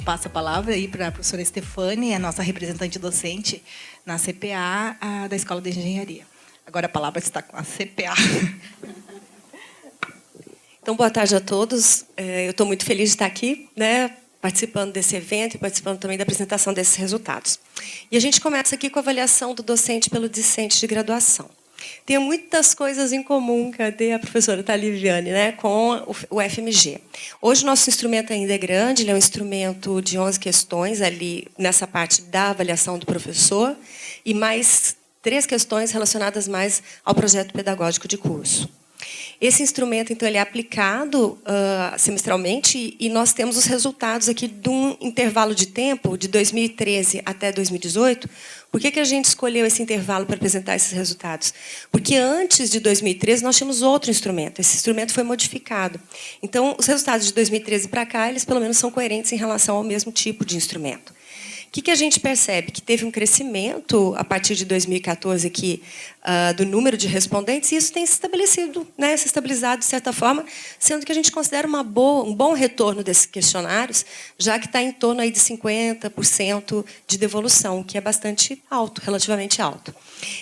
passo a palavra aí para a professora Stefane, a nossa representante docente na CPA da Escola de Engenharia. Agora a palavra está com a CPA. Então, boa tarde a todos. Eu estou muito feliz de estar aqui, né, participando desse evento e participando também da apresentação desses resultados. E a gente começa aqui com a avaliação do docente pelo discente de graduação. Tem muitas coisas em comum, cadê a professora Taliviane, né, com o FMG. Hoje o nosso instrumento ainda é grande, ele é um instrumento de 11 questões ali nessa parte da avaliação do professor e mais 3 questões relacionadas mais ao projeto pedagógico de curso. Esse instrumento, então, ele é aplicado semestralmente e nós temos os resultados aqui de um intervalo de tempo, de 2013 até 2018. Por que a gente escolheu esse intervalo para apresentar esses resultados? Porque antes de 2013 nós tínhamos outro instrumento. Esse instrumento foi modificado. Então, os resultados de 2013 para cá, eles pelo menos são coerentes em relação ao mesmo tipo de instrumento. O que a gente percebe? Que teve um crescimento, a partir de 2014, aqui, do número de respondentes, e isso tem se estabelecido, né, se estabilizado, de certa forma, sendo que a gente considera um bom retorno desses questionários, já que está em torno aí de 50% de devolução, que é bastante alto, relativamente alto.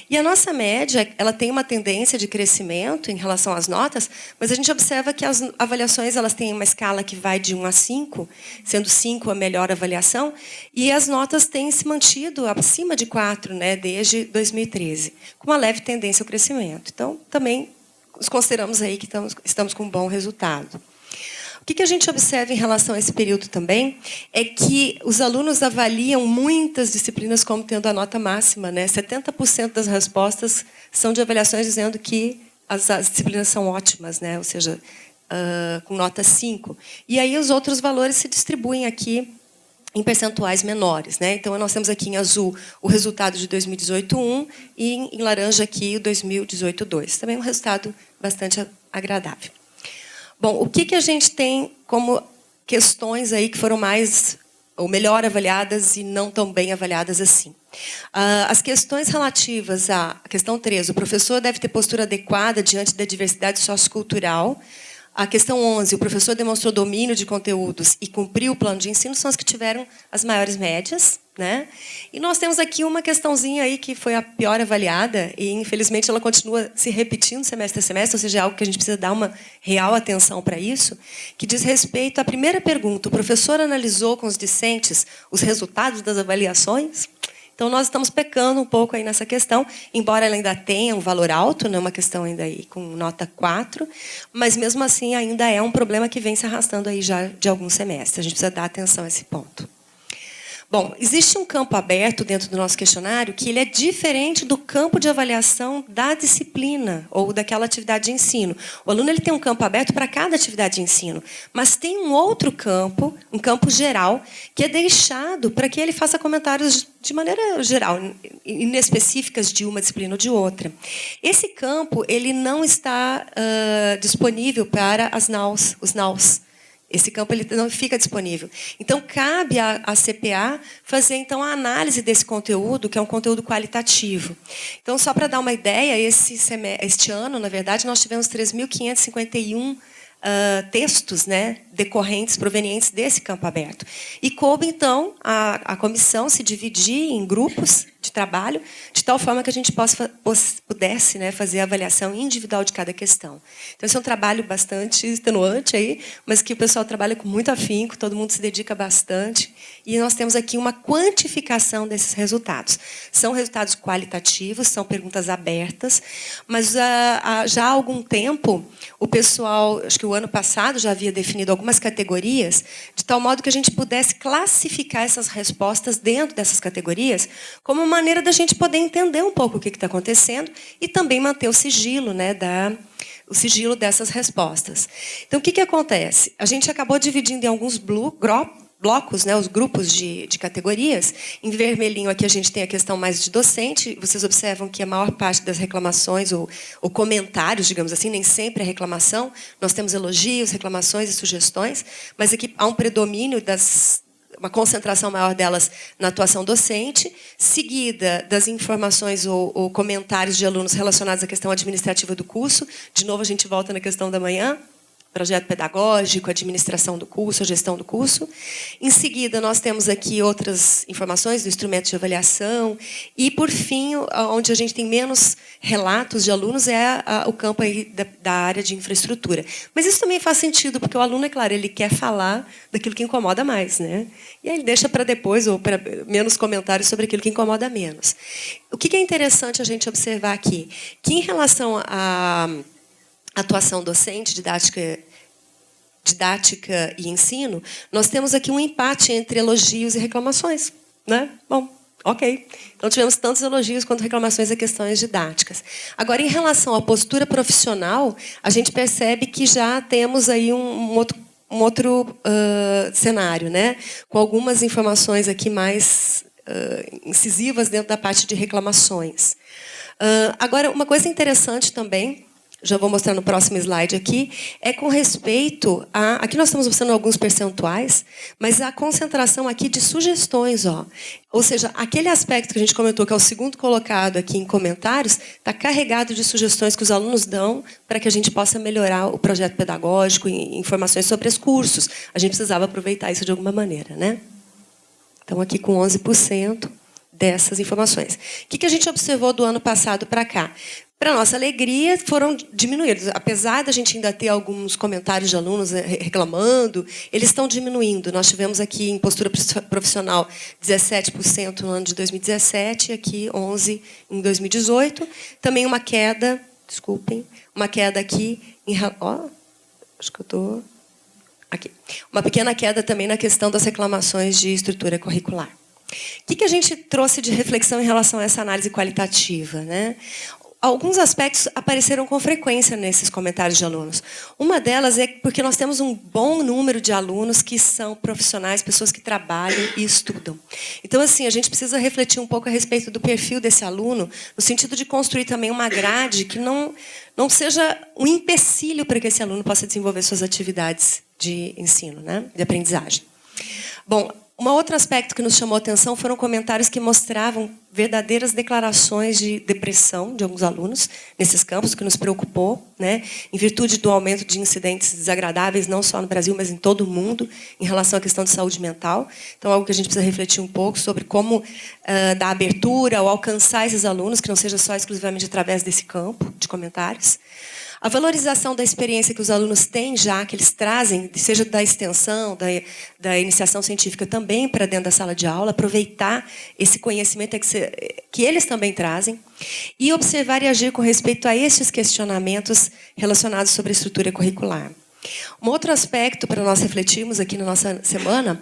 E a nossa média, ela tem uma tendência de crescimento em relação às notas, mas a gente observa que as avaliações elas têm uma escala que vai de 1 a 5, sendo 5 a melhor avaliação, e as notas têm se mantido acima de 4, né, desde 2013, com uma leve tendência ao crescimento. Então, também os consideramos aí que estamos com um bom resultado. O que a gente observa em relação a esse período também é que os alunos avaliam muitas disciplinas como tendo a nota máxima, né? 70% das respostas são de avaliações dizendo que as disciplinas são ótimas, né? Ou seja, com nota 5. E aí os outros valores se distribuem aqui em percentuais menores, né? Então, nós temos aqui em azul o resultado de 2018-1 e em laranja aqui o 2018-2. Também um resultado bastante agradável. Bom, o que a gente tem como questões aí que foram mais ou melhor avaliadas e não tão bem avaliadas assim? As questões relativas à questão 3, o professor deve ter postura adequada diante da diversidade sociocultural. A questão 11, o professor demonstrou domínio de conteúdos e cumpriu o plano de ensino, são as que tiveram as maiores médias, né? E nós temos aqui uma questãozinha aí que foi a pior avaliada e, infelizmente, ela continua se repetindo semestre a semestre, ou seja, é algo que a gente precisa dar uma real atenção para isso, que diz respeito à primeira pergunta. O professor analisou com os discentes os resultados das avaliações? Então, nós estamos pecando um pouco aí nessa questão, embora ela ainda tenha um valor alto, né, uma questão ainda aí com nota 4, mas, mesmo assim, ainda é um problema que vem se arrastando aí já de alguns semestres. A gente precisa dar atenção a esse ponto. Bom, existe um campo aberto dentro do nosso questionário que ele é diferente do campo de avaliação da disciplina ou daquela atividade de ensino. O aluno ele tem um campo aberto para cada atividade de ensino, mas tem um outro campo, um campo geral, que é deixado para que ele faça comentários de maneira geral, inespecíficas de uma disciplina ou de outra. Esse campo ele não está disponível para as NAUs, os NAUs. Esse campo ele não fica disponível. Então, cabe à CPA fazer então, a análise desse conteúdo, que é um conteúdo qualitativo. Então, só para dar uma ideia, este ano, na verdade, nós tivemos 3.551 textos, né, decorrentes, provenientes desse campo aberto. E coube, então, a comissão se dividir em grupos de trabalho, de tal forma que a gente pudesse, né, fazer a avaliação individual de cada questão. Então, esse é um trabalho bastante extenuante, aí, mas que o pessoal trabalha com muito afinco, todo mundo se dedica bastante, e nós temos aqui uma quantificação desses resultados. São resultados qualitativos, são perguntas abertas, mas já há algum tempo, o pessoal, acho que o ano passado já havia definido algumas categorias, de tal modo que a gente pudesse classificar essas respostas dentro dessas categorias, como uma maneira da gente poder entender um pouco o que está acontecendo e também manter o sigilo, né, o sigilo dessas respostas. Então, o que acontece? A gente acabou dividindo em alguns blocos, né, os grupos de categorias. Em vermelhinho aqui a gente tem a questão mais de docente. Vocês observam que a maior parte das reclamações ou comentários, digamos assim, nem sempre é reclamação. Nós temos elogios, reclamações e sugestões, mas aqui há um predomínio uma concentração maior delas na atuação docente, seguida das informações ou comentários de alunos relacionados à questão administrativa do curso. De novo, a gente volta na questão da manhã. projeto pedagógico, administração do curso, a gestão do curso. Em seguida, nós temos aqui outras informações do instrumento de avaliação. E, por fim, onde a gente tem menos relatos de alunos é o campo aí da área de infraestrutura. Mas isso também faz sentido, porque o aluno, é claro, ele quer falar daquilo que incomoda mais, né? E aí ele deixa para depois, ou para menos comentários sobre aquilo que incomoda menos. O que é interessante a gente observar aqui? Que, em relação à atuação docente, didática e ensino, nós temos aqui um empate entre elogios e reclamações, né? Bom, ok. Então, tivemos tantos elogios quanto reclamações a questões didáticas. Agora, em relação à postura profissional, a gente percebe que já temos aí um outro cenário, né? Com algumas informações aqui mais incisivas dentro da parte de reclamações. Agora, uma coisa interessante também, já vou mostrar no próximo slide aqui, é com respeito a... Aqui nós estamos mostrando alguns percentuais, mas a concentração aqui de sugestões. Ou seja, aquele aspecto que a gente comentou, que é o segundo colocado aqui em comentários, está carregado de sugestões que os alunos dão para que a gente possa melhorar o projeto pedagógico e informações sobre os cursos. A gente precisava aproveitar isso de alguma maneira, né? Então, aqui com 11% dessas informações. O que a gente observou do ano passado para cá? Para nossa alegria, foram diminuídos. Apesar da gente ainda ter alguns comentários de alunos reclamando, eles estão diminuindo. Nós tivemos aqui em postura profissional 17% no ano de 2017 e aqui 11% em 2018. Também uma queda, desculpem, uma queda aqui em... acho que eu estou... Aqui. Uma pequena queda também na questão das reclamações de estrutura curricular. O que a gente trouxe de reflexão em relação a essa análise qualitativa, né? Alguns aspectos apareceram com frequência nesses comentários de alunos. Uma delas é porque nós temos um bom número de alunos que são profissionais, pessoas que trabalham e estudam. Então, assim, a gente precisa refletir um pouco a respeito do perfil desse aluno, no sentido de construir também uma grade que não seja um empecilho para que esse aluno possa desenvolver suas atividades de ensino, né? De aprendizagem. Bom, um outro aspecto que nos chamou a atenção foram comentários que mostravam verdadeiras declarações de depressão de alguns alunos nesses campos, que nos preocupou, né, em virtude do aumento de incidentes desagradáveis, não só no Brasil, mas em todo o mundo, em relação à questão de saúde mental. Então, algo que a gente precisa refletir um pouco sobre como dar abertura ou alcançar esses alunos, que não seja só exclusivamente através desse campo de comentários. A valorização da experiência que os alunos têm já, que eles trazem, seja da extensão, da iniciação científica também para dentro da sala de aula, aproveitar esse conhecimento que eles também trazem, e observar e agir com respeito a estes questionamentos relacionados sobre a estrutura curricular. Um outro aspecto para nós refletirmos aqui na nossa semana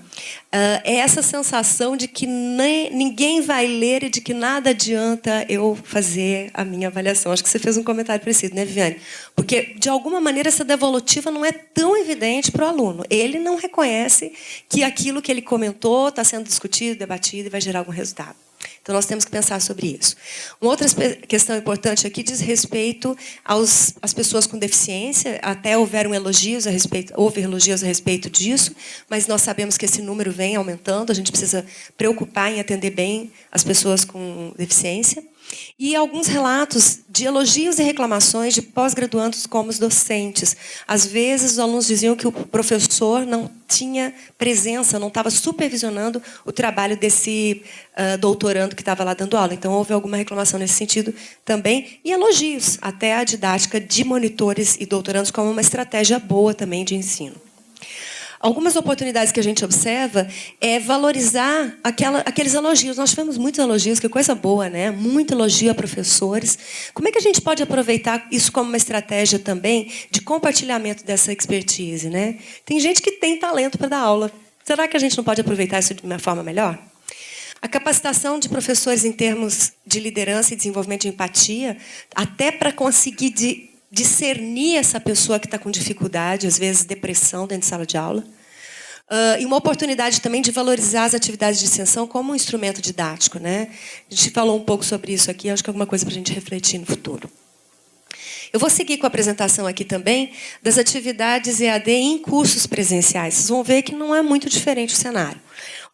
é essa sensação de que ninguém vai ler e de que nada adianta eu fazer a minha avaliação. Acho que você fez um comentário parecido, né, Viviane? Porque, de alguma maneira, essa devolutiva não é tão evidente para o aluno. Ele não reconhece que aquilo que ele comentou está sendo discutido, debatido e vai gerar algum resultado. Então, nós temos que pensar sobre isso. Uma outra questão importante aqui diz respeito às pessoas com deficiência. Até houve elogios a respeito disso, mas nós sabemos que esse número vem aumentando. A gente precisa preocupar em atender bem as pessoas com deficiência. E alguns relatos de elogios e reclamações de pós-graduandos como os docentes. Às vezes, os alunos diziam que o professor não tinha presença, não estava supervisionando o trabalho desse doutorando que estava lá dando aula. Então, houve alguma reclamação nesse sentido também. E elogios até a didática de monitores e doutorandos como uma estratégia boa também de ensino. Algumas oportunidades que a gente observa é valorizar aqueles elogios. Nós tivemos muitos elogios, que coisa boa, né? Muito elogio a professores. Como é que a gente pode aproveitar isso como uma estratégia também de compartilhamento dessa expertise, né? Tem gente que tem talento para dar aula. Será que a gente não pode aproveitar isso de uma forma melhor? A capacitação de professores em termos de liderança e desenvolvimento de empatia, até para conseguir discernir essa pessoa que está com dificuldade, às vezes depressão dentro de sala de aula. E uma oportunidade também de valorizar as atividades de extensão como um instrumento didático, né? A gente falou um pouco sobre isso aqui, acho que é alguma coisa para a gente refletir no futuro. Eu vou seguir com a apresentação aqui também das atividades EAD em cursos presenciais. Vocês vão ver que não é muito diferente o cenário.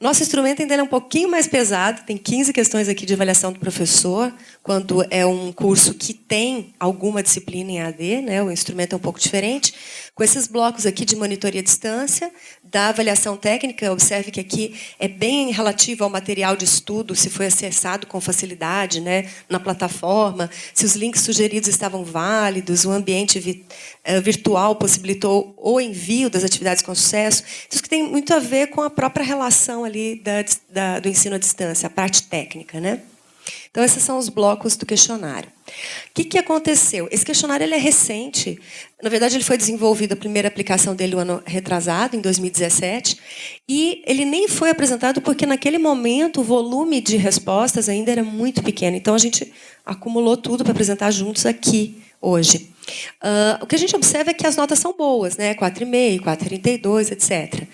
Nosso instrumento ainda é um pouquinho mais pesado, tem 15 questões aqui de avaliação do professor, quando é um curso que tem alguma disciplina em AD, né? O instrumento é um pouco diferente. Com esses blocos aqui de monitoria à distância, da avaliação técnica, observe que aqui é bem relativo ao material de estudo, se foi acessado com facilidade, né, na plataforma, se os links sugeridos estavam válidos, o ambiente virtual possibilitou o envio das atividades com sucesso. Isso que tem muito a ver com a própria relação ali do ensino à distância, a parte técnica, né? Então, esses são os blocos do questionário. O que aconteceu? Esse questionário ele é recente. Na verdade, ele foi desenvolvido, a primeira aplicação dele no ano retrasado, em 2017, e ele nem foi apresentado porque, naquele momento, o volume de respostas ainda era muito pequeno. Então, a gente acumulou tudo para apresentar juntos aqui, hoje. O que a gente observa é que as notas são boas, né? 4,5, 4,32, etc.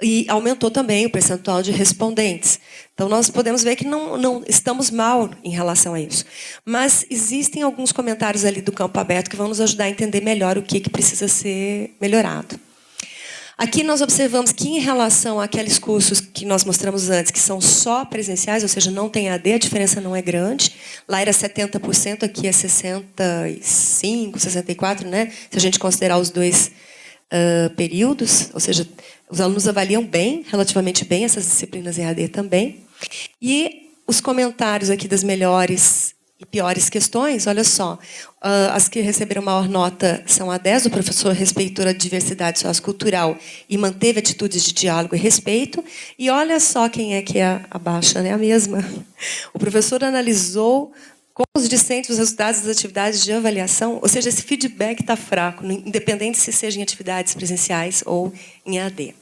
E aumentou também o percentual de respondentes. Então, nós podemos ver que não estamos mal em relação a isso. Mas existem alguns comentários ali do campo aberto que vão nos ajudar a entender melhor o que precisa ser melhorado. Aqui nós observamos que, em relação àqueles cursos que nós mostramos antes, que são só presenciais, ou seja, não tem AD, a diferença não é grande. Lá era 70%, aqui é 65%, 64%, né? Se a gente considerar os dois períodos, ou seja, os alunos avaliam bem, relativamente bem, essas disciplinas em AD também. E os comentários aqui das melhores e piores questões, olha só, as que receberam maior nota são a 10, o professor respeitou a diversidade sociocultural e manteve atitudes de diálogo e respeito. E olha só quem é que é a baixa, né? A mesma. O professor analisou com os discentes os resultados das atividades de avaliação, ou seja, esse feedback está fraco, independente se seja em atividades presenciais ou em AD.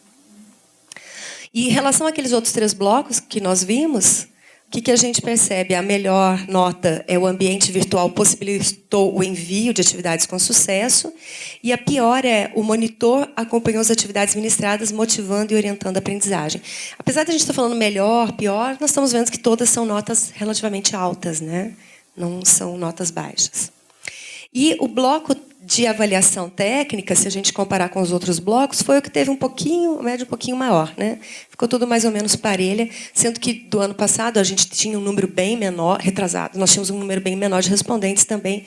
E em relação àqueles outros 3 blocos que nós vimos, o que a gente percebe? A melhor nota é o ambiente virtual possibilitou o envio de atividades com sucesso, e a pior é o monitor acompanhou as atividades ministradas, motivando e orientando a aprendizagem. Apesar de a gente estar falando melhor, pior, nós estamos vendo que todas são notas relativamente altas, né? Não são notas baixas. E o bloco de avaliação técnica, se a gente comparar com os outros blocos, foi o que teve a média um pouquinho maior, né? Ficou tudo mais ou menos parelha, sendo que do ano passado a gente tinha um número bem menor, retrasado, nós tínhamos um número bem menor de respondentes também,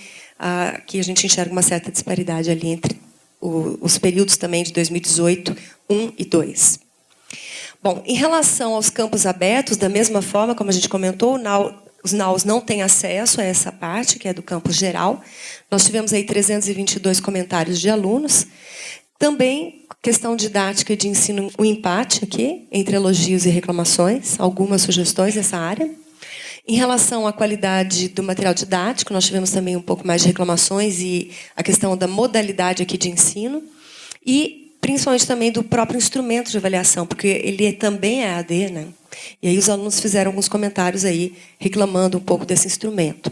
que a gente enxerga uma certa disparidade ali entre os períodos também de 2018, 1 e 2. Bom, em relação aos campos abertos, da mesma forma, como a gente comentou, os NAUs não têm acesso a essa parte, que é do campus geral. Nós tivemos aí 322 comentários de alunos. Também, questão didática e de ensino, um empate aqui, entre elogios e reclamações, algumas sugestões nessa área. Em relação à qualidade do material didático, nós tivemos também um pouco mais de reclamações e a questão da modalidade aqui de ensino. E, principalmente, também do próprio instrumento de avaliação, porque ele também é AD, né? E aí os alunos fizeram alguns comentários aí, reclamando um pouco desse instrumento.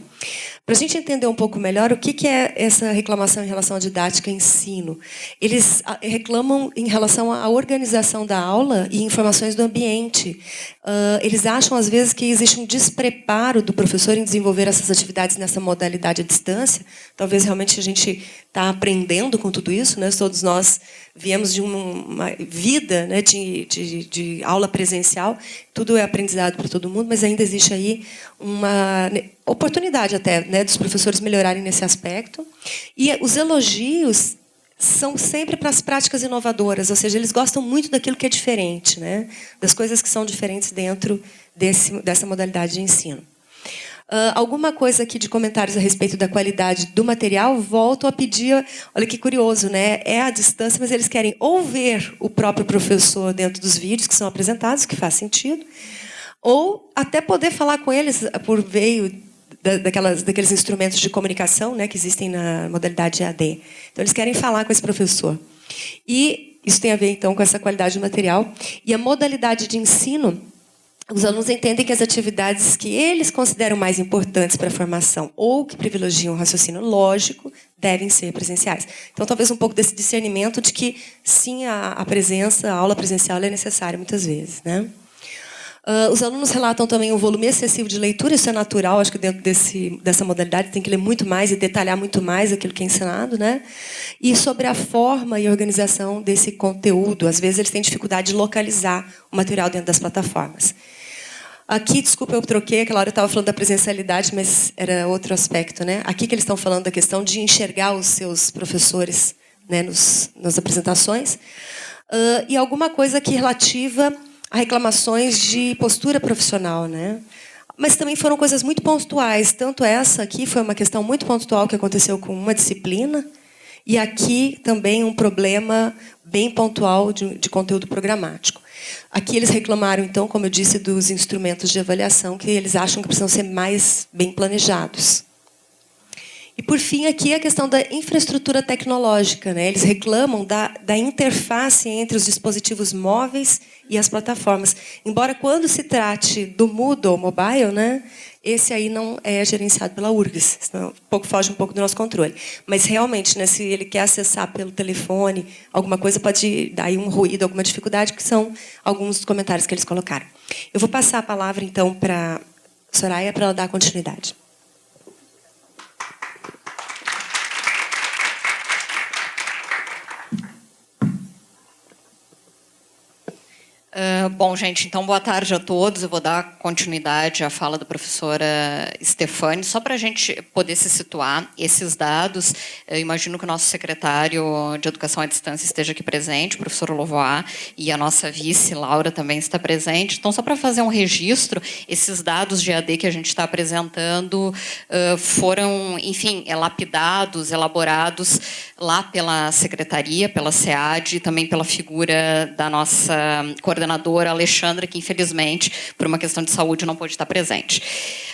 Para a gente entender um pouco melhor o que é essa reclamação em relação à didática e ensino, eles reclamam em relação à organização da aula e informações do ambiente. Eles acham, às vezes, que existe um despreparo do professor em desenvolver essas atividades nessa modalidade à distância. Talvez realmente a gente está aprendendo com tudo isso, né? Todos nós viemos de uma vida, né, de aula presencial, tudo é aprendizado para todo mundo, mas ainda existe aí uma oportunidade até, né, dos professores melhorarem nesse aspecto. E os elogios são sempre para as práticas inovadoras, ou seja, eles gostam muito daquilo que é diferente, né, das coisas que são diferentes dentro dessa modalidade de ensino. Alguma coisa aqui de comentários a respeito da qualidade do material, volto a pedir, olha que curioso, né? É à distância, mas eles querem ou ver o próprio professor dentro dos vídeos que são apresentados, que faz sentido, ou até poder falar com eles por meio daqueles instrumentos de comunicação, né, que existem na modalidade EAD. Então, eles querem falar com esse professor. E isso tem a ver, então, com essa qualidade do material. E a modalidade de ensino, os alunos entendem que as atividades que eles consideram mais importantes para a formação ou que privilegiam o raciocínio lógico devem ser presenciais. Então, talvez um pouco desse discernimento de que, sim, a presença, a aula presencial é necessária muitas vezes, né? Os alunos relatam também um volume excessivo de leitura, isso é natural, acho que dentro dessa modalidade tem que ler muito mais e detalhar muito mais aquilo que é ensinado, né? E sobre a forma e organização desse conteúdo, às vezes eles têm dificuldade de localizar o material dentro das plataformas. Aqui, desculpa, eu troquei, aquela hora eu estava falando da presencialidade, mas era outro aspecto, né? Aqui que eles estão falando da questão de enxergar os seus professores, né, nas apresentações, e alguma coisa aqui relativa a reclamações de postura profissional, né? Mas também foram coisas muito pontuais. Tanto essa aqui foi uma questão muito pontual que aconteceu com uma disciplina, e aqui também um problema bem pontual de conteúdo programático. Aqui eles reclamaram, então, como eu disse, dos instrumentos de avaliação, que eles acham que precisam ser mais bem planejados. E, por fim, aqui a questão da infraestrutura tecnológica, né? Eles reclamam da interface entre os dispositivos móveis e as plataformas. Embora, quando se trate do Moodle Mobile, né, esse aí não é gerenciado pela URGS, senão foge um pouco do nosso controle. Mas, realmente, né, se ele quer acessar pelo telefone, alguma coisa pode dar aí um ruído, alguma dificuldade, que são alguns dos comentários que eles colocaram. Eu vou passar a palavra, então, para a Soraya, para ela dar continuidade. Bom, gente, então boa tarde a todos. Eu vou dar continuidade à fala da professora Stefani, só para a gente poder se situar. Esses dados, eu imagino que o nosso secretário de Educação à Distância esteja aqui presente, o professor Lovois, e a nossa vice, Laura, também está presente. Então, só para fazer um registro, esses dados de EAD que a gente está apresentando foram, enfim, lapidados, elaborados lá pela secretaria, pela SEAD, e também pela figura da nossa coordenadora Alexandra, que infelizmente, por uma questão de saúde, não pôde estar presente.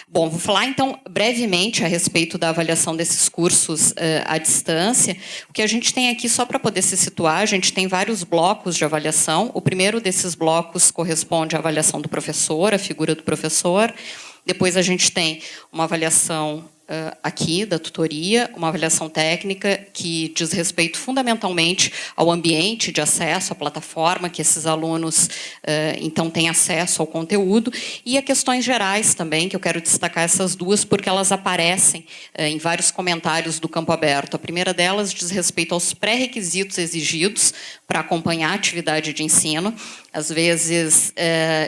Bom, vou falar então brevemente a respeito da avaliação desses cursos à distância. O que a gente tem aqui, só para poder se situar, a gente tem vários blocos de avaliação. O primeiro desses blocos corresponde à avaliação do professor, a figura do professor. Depois a gente tem uma avaliação aqui da tutoria, uma avaliação técnica que diz respeito fundamentalmente ao ambiente de acesso à plataforma, que esses alunos então têm acesso ao conteúdo, e a questões gerais também, que eu quero destacar essas duas porque elas aparecem em vários comentários do campo aberto. A primeira delas diz respeito aos pré-requisitos exigidos para acompanhar a atividade de ensino. Às vezes,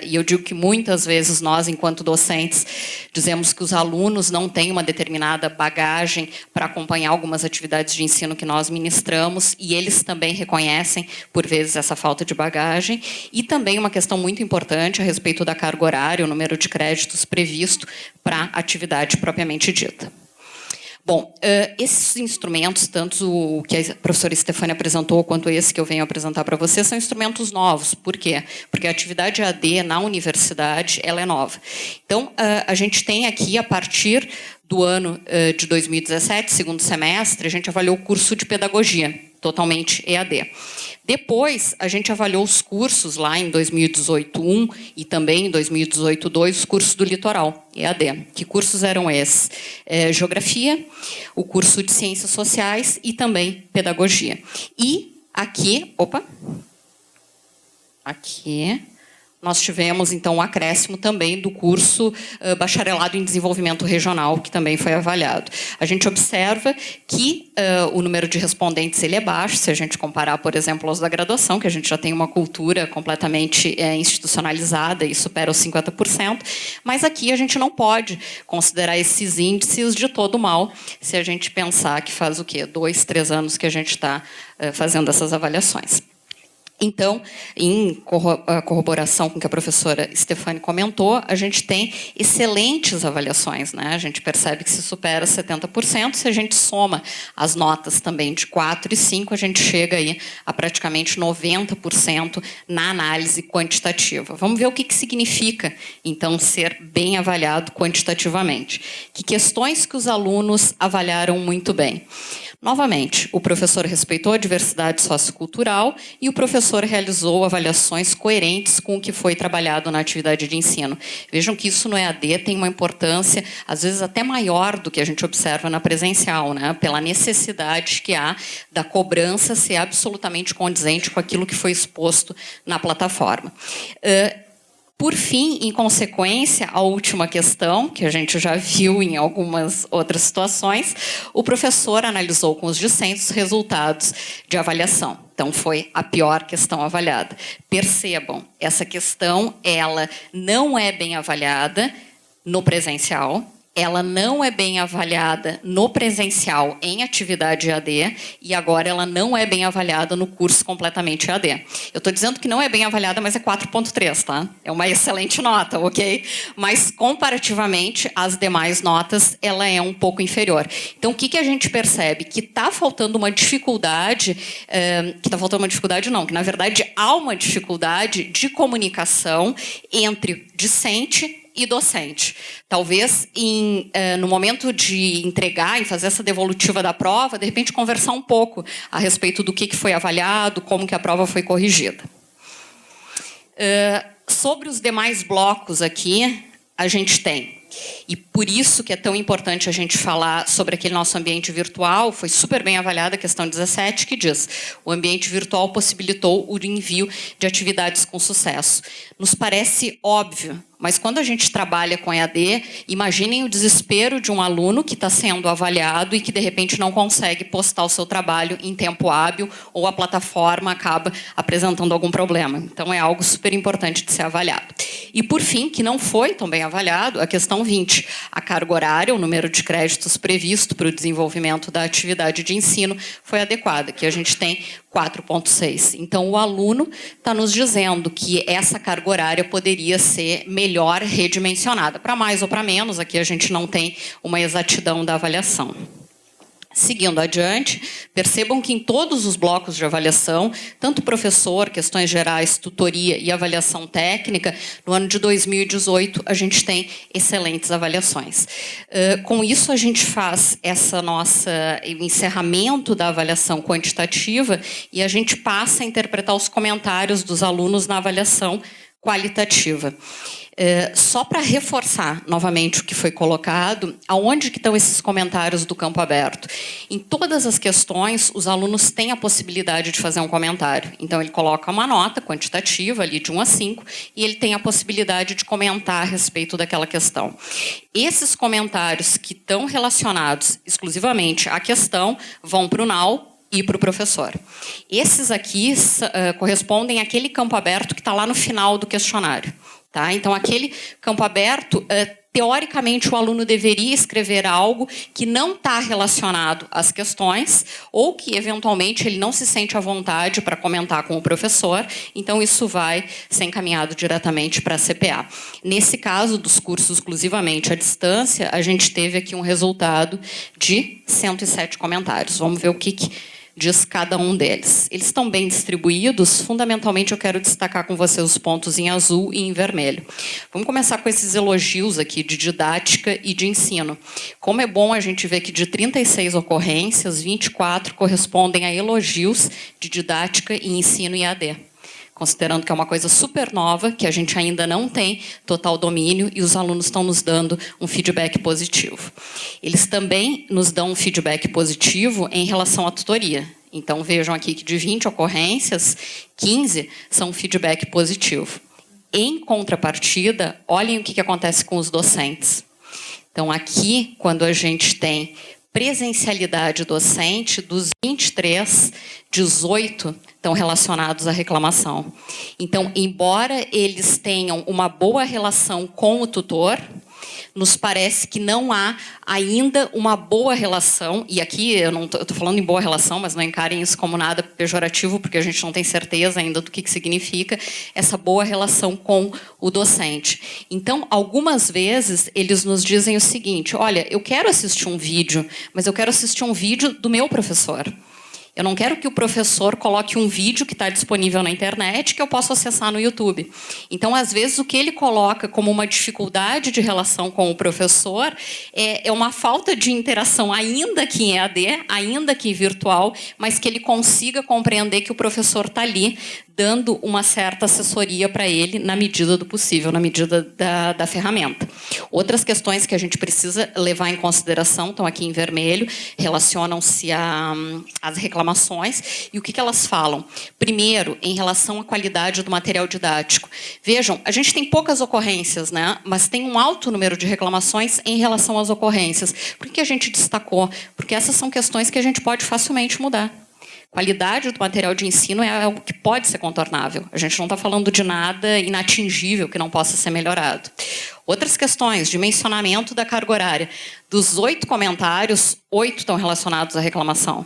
e eu digo que muitas vezes nós, enquanto docentes, dizemos que os alunos não têm uma determinada bagagem para acompanhar algumas atividades de ensino que nós ministramos, e eles também reconhecem, por vezes, essa falta de bagagem. E também uma questão muito importante a respeito da carga horária, o número de créditos previsto para a atividade propriamente dita. Bom, esses instrumentos, tanto o que a professora Stefani apresentou, quanto esse que eu venho apresentar para vocês, são instrumentos novos. Por quê? Porque a atividade AD na universidade ela é nova. Então, a gente tem aqui, a partir do ano de 2017, segundo semestre, a gente avaliou o curso de pedagogia, totalmente EAD. Depois, a gente avaliou os cursos lá em 2018-1 e também em 2018-2, os cursos do litoral, EAD. Que cursos eram esses? Geografia, o curso de Ciências Sociais e também Pedagogia. E aqui, aqui nós tivemos, então, um acréscimo também do curso Bacharelado em Desenvolvimento Regional, que também foi avaliado. A gente observa que o número de respondentes ele é baixo, se a gente comparar, por exemplo, aos da graduação, que a gente já tem uma cultura completamente institucionalizada e supera os 50%, mas aqui a gente não pode considerar esses índices de todo mal, se a gente pensar que faz o quê? 2, 3 anos que a gente está fazendo essas avaliações. Então, em corroboração com o que a professora Stefani comentou, a gente tem excelentes avaliações, né? A gente percebe que se supera 70%, se a gente soma as notas também de 4 e 5, a gente chega aí a praticamente 90% na análise quantitativa. Vamos ver o que significa, então, ser bem avaliado quantitativamente. Que questões que os alunos avaliaram muito bem? Novamente, o professor respeitou a diversidade sociocultural e o professor realizou avaliações coerentes com o que foi trabalhado na atividade de ensino. Vejam que isso no EAD tem uma importância, às vezes até maior do que a gente observa na presencial, né? Pela necessidade que há da cobrança ser absolutamente condizente com aquilo que foi exposto na plataforma. Por fim, em consequência, a última questão, que a gente já viu em algumas outras situações, o professor analisou com os discentes os resultados de avaliação. Então, foi a pior questão avaliada. Percebam, essa questão ela não é bem avaliada no presencial, ela não é bem avaliada no presencial em atividade EAD e agora ela não é bem avaliada no curso completamente EAD. Eu estou dizendo que não é bem avaliada, mas é 4.3, tá? É uma excelente nota, ok? Mas comparativamente às demais notas, ela é um pouco inferior. Então, o que a gente percebe? Que está faltando uma dificuldade, que na verdade há uma dificuldade de comunicação entre discente e docente. Talvez no momento de entregar e fazer essa devolutiva da prova, de repente conversar um pouco a respeito do que foi avaliado, como que a prova foi corrigida. Sobre os demais blocos aqui, a gente tem. E por isso que é tão importante a gente falar sobre aquele nosso ambiente virtual, foi super bem avaliada a questão 17, que diz: o ambiente virtual possibilitou o envio de atividades com sucesso. Nos parece óbvio, mas quando a gente trabalha com EAD, imaginem o desespero de um aluno que está sendo avaliado e que, de repente, não consegue postar o seu trabalho em tempo hábil ou a plataforma acaba apresentando algum problema. Então, é algo super importante de ser avaliado. E, por fim, que não foi tão bem avaliado, a questão 20. A carga horária, o número de créditos previsto para o desenvolvimento da atividade de ensino foi adequada, que a gente tem 4.6. Então, o aluno está nos dizendo que essa carga horária poderia ser melhor redimensionada, para mais ou para menos, aqui a gente não tem uma exatidão da avaliação. Seguindo adiante, percebam que em todos os blocos de avaliação, tanto professor, questões gerais, tutoria e avaliação técnica, no ano de 2018 a gente tem excelentes avaliações. Com isso a gente faz o encerramento da avaliação quantitativa e a gente passa a interpretar os comentários dos alunos na avaliação qualitativa. Só para reforçar novamente o que foi colocado, aonde que estão esses comentários do campo aberto? Em todas as questões, os alunos têm a possibilidade de fazer um comentário. Então, ele coloca uma nota quantitativa ali de 1 a 5 e ele tem a possibilidade de comentar a respeito daquela questão. Esses comentários que estão relacionados exclusivamente à questão vão para o NAU e para o professor. Esses aqui correspondem àquele campo aberto que está lá no final do questionário. Tá? Então, aquele campo aberto, teoricamente, o aluno deveria escrever algo que não está relacionado às questões ou que, eventualmente, ele não se sente à vontade para comentar com o professor. Então, isso vai ser encaminhado diretamente para a CPA. Nesse caso, dos cursos exclusivamente à distância, a gente teve aqui um resultado de 107 comentários. Vamos ver o que diz cada um deles. Eles estão bem distribuídos. Fundamentalmente, eu quero destacar com vocês os pontos em azul e em vermelho. Vamos começar com esses elogios aqui de didática e de ensino. Como é bom a gente ver que de 36 ocorrências, 24 correspondem a elogios de didática e ensino EAD. Considerando que é uma coisa super nova, que a gente ainda não tem total domínio e os alunos estão nos dando um feedback positivo. Eles também nos dão um feedback positivo em relação à tutoria. Então, vejam aqui que de 20 ocorrências, 15 são feedback positivo. Em contrapartida, olhem o que acontece com os docentes. Então, aqui, quando a gente tem presencialidade docente, dos 23, 18 estão relacionados à reclamação. Então, embora eles tenham uma boa relação com o tutor, nos parece que não há ainda uma boa relação, e aqui eu estou falando em boa relação, mas não encarem isso como nada pejorativo, porque a gente não tem certeza ainda do que significa essa boa relação com o docente. Então, algumas vezes, eles nos dizem o seguinte: olha, eu quero assistir um vídeo, mas eu quero assistir um vídeo do meu professor. Eu não quero que o professor coloque um vídeo que está disponível na internet que eu possa acessar no YouTube. Então, às vezes, o que ele coloca como uma dificuldade de relação com o professor é uma falta de interação, ainda que em EAD, ainda que virtual, mas que ele consiga compreender que o professor está ali dando uma certa assessoria para ele na medida do possível, na medida da ferramenta. Outras questões que a gente precisa levar em consideração, estão aqui em vermelho, relacionam-se às reclamações e o que elas falam. Primeiro, em relação à qualidade do material didático. Vejam, a gente tem poucas ocorrências, né? Mas tem um alto número de reclamações em relação às ocorrências. Por que a gente destacou? Porque essas são questões que a gente pode facilmente mudar. Qualidade do material de ensino é algo que pode ser contornável. A gente não está falando de nada inatingível que não possa ser melhorado. Outras questões, dimensionamento da carga horária. Dos 8 comentários, 8 estão relacionados à reclamação.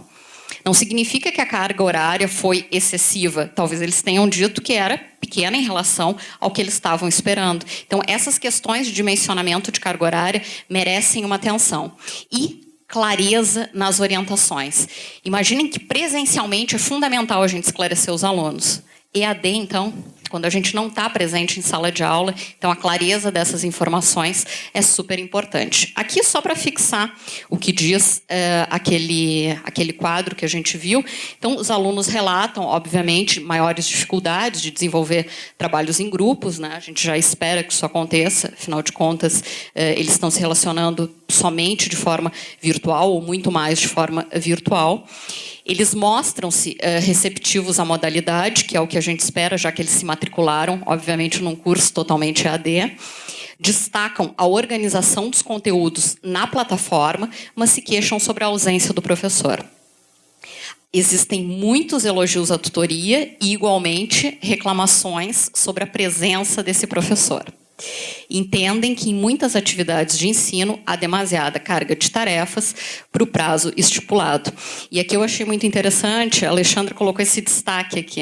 Não significa que a carga horária foi excessiva. Talvez eles tenham dito que era pequena em relação ao que eles estavam esperando. Então, essas questões de dimensionamento de carga horária merecem uma atenção. E clareza nas orientações. Imaginem que presencialmente é fundamental a gente esclarecer os alunos. EAD, então, quando a gente não está presente em sala de aula, então a clareza dessas informações é super importante. Aqui, só para fixar o que diz aquele quadro que a gente viu, então os alunos relatam, obviamente, maiores dificuldades de desenvolver trabalhos em grupos, né? A gente já espera que isso aconteça, afinal de contas, eles estão se relacionando somente de forma virtual ou muito mais de forma virtual. Eles mostram-se receptivos à modalidade, que é o que a gente espera, já que eles se matricularam, obviamente, num curso totalmente EAD. Destacam a organização dos conteúdos na plataforma, mas se queixam sobre a ausência do professor. Existem muitos elogios à tutoria e, igualmente, reclamações sobre a presença desse professor. Entendem que em muitas atividades de ensino há demasiada carga de tarefas para o prazo estipulado. E aqui eu achei muito interessante, a Alexandra colocou esse destaque aqui.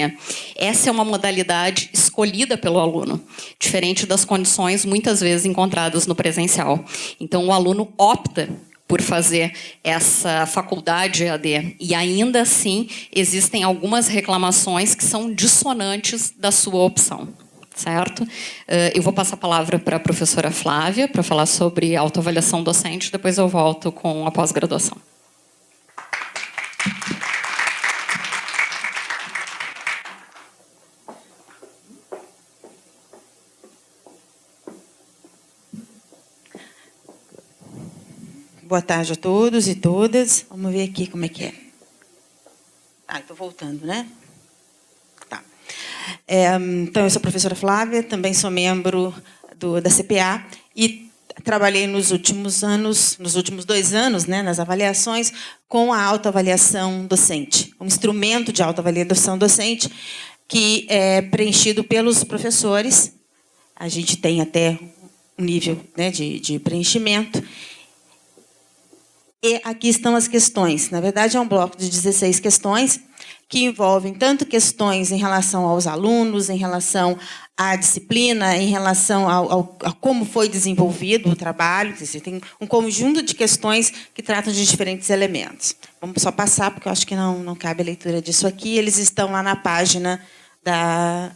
Essa é uma modalidade escolhida pelo aluno, diferente das condições muitas vezes encontradas no presencial. Então o aluno opta por fazer essa faculdade EAD. E ainda assim existem algumas reclamações que são dissonantes da sua opção. Certo? Eu vou passar a palavra para a professora Flávia para falar sobre autoavaliação docente, depois eu volto com a pós-graduação. Boa tarde a todos e todas. Vamos ver aqui como é que é. Estou voltando, né? Então, eu sou a professora Flávia, também sou membro da CPA e trabalhei nos últimos 2 anos, né, nas avaliações, com a autoavaliação docente, um instrumento de autoavaliação docente que é preenchido pelos professores. A gente tem até um nível, né, de preenchimento. E aqui estão as questões. Na verdade, é um bloco de 16 questões, que envolvem tanto questões em relação aos alunos, em relação à disciplina, em relação a como foi desenvolvido o trabalho. Tem um conjunto de questões que tratam de diferentes elementos. Vamos só passar, porque eu acho que não cabe a leitura disso aqui. Eles estão lá na página da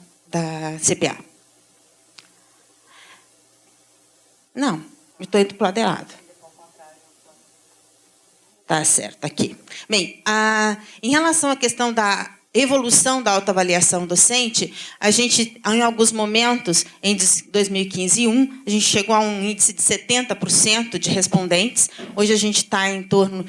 CPA. Não, eu estou indo para o lado errado. Tá certo, aqui. Bem, em relação à questão da evolução da autoavaliação docente, a gente, em alguns momentos, em 2015 e 2021, a gente chegou a um índice de 70% de respondentes. Hoje a gente está em torno,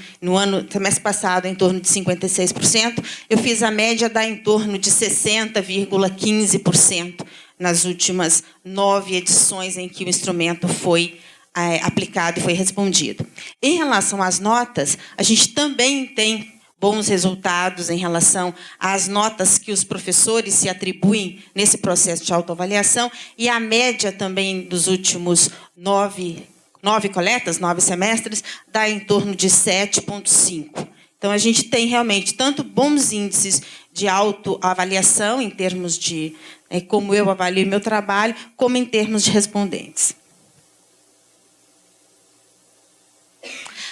semestre passado, em torno de 56%. Eu fiz a média em torno de 60,15% nas últimas 9 edições em que o instrumento foi aplicado e foi respondido. Em relação às notas, a gente também tem bons resultados em relação às notas que os professores se atribuem nesse processo de autoavaliação, e a média também dos últimos 9 coletas, 9 semestres, dá em torno de 7,5. Então, a gente tem realmente tanto bons índices de autoavaliação, em termos de como eu avalio meu trabalho, como em termos de respondentes.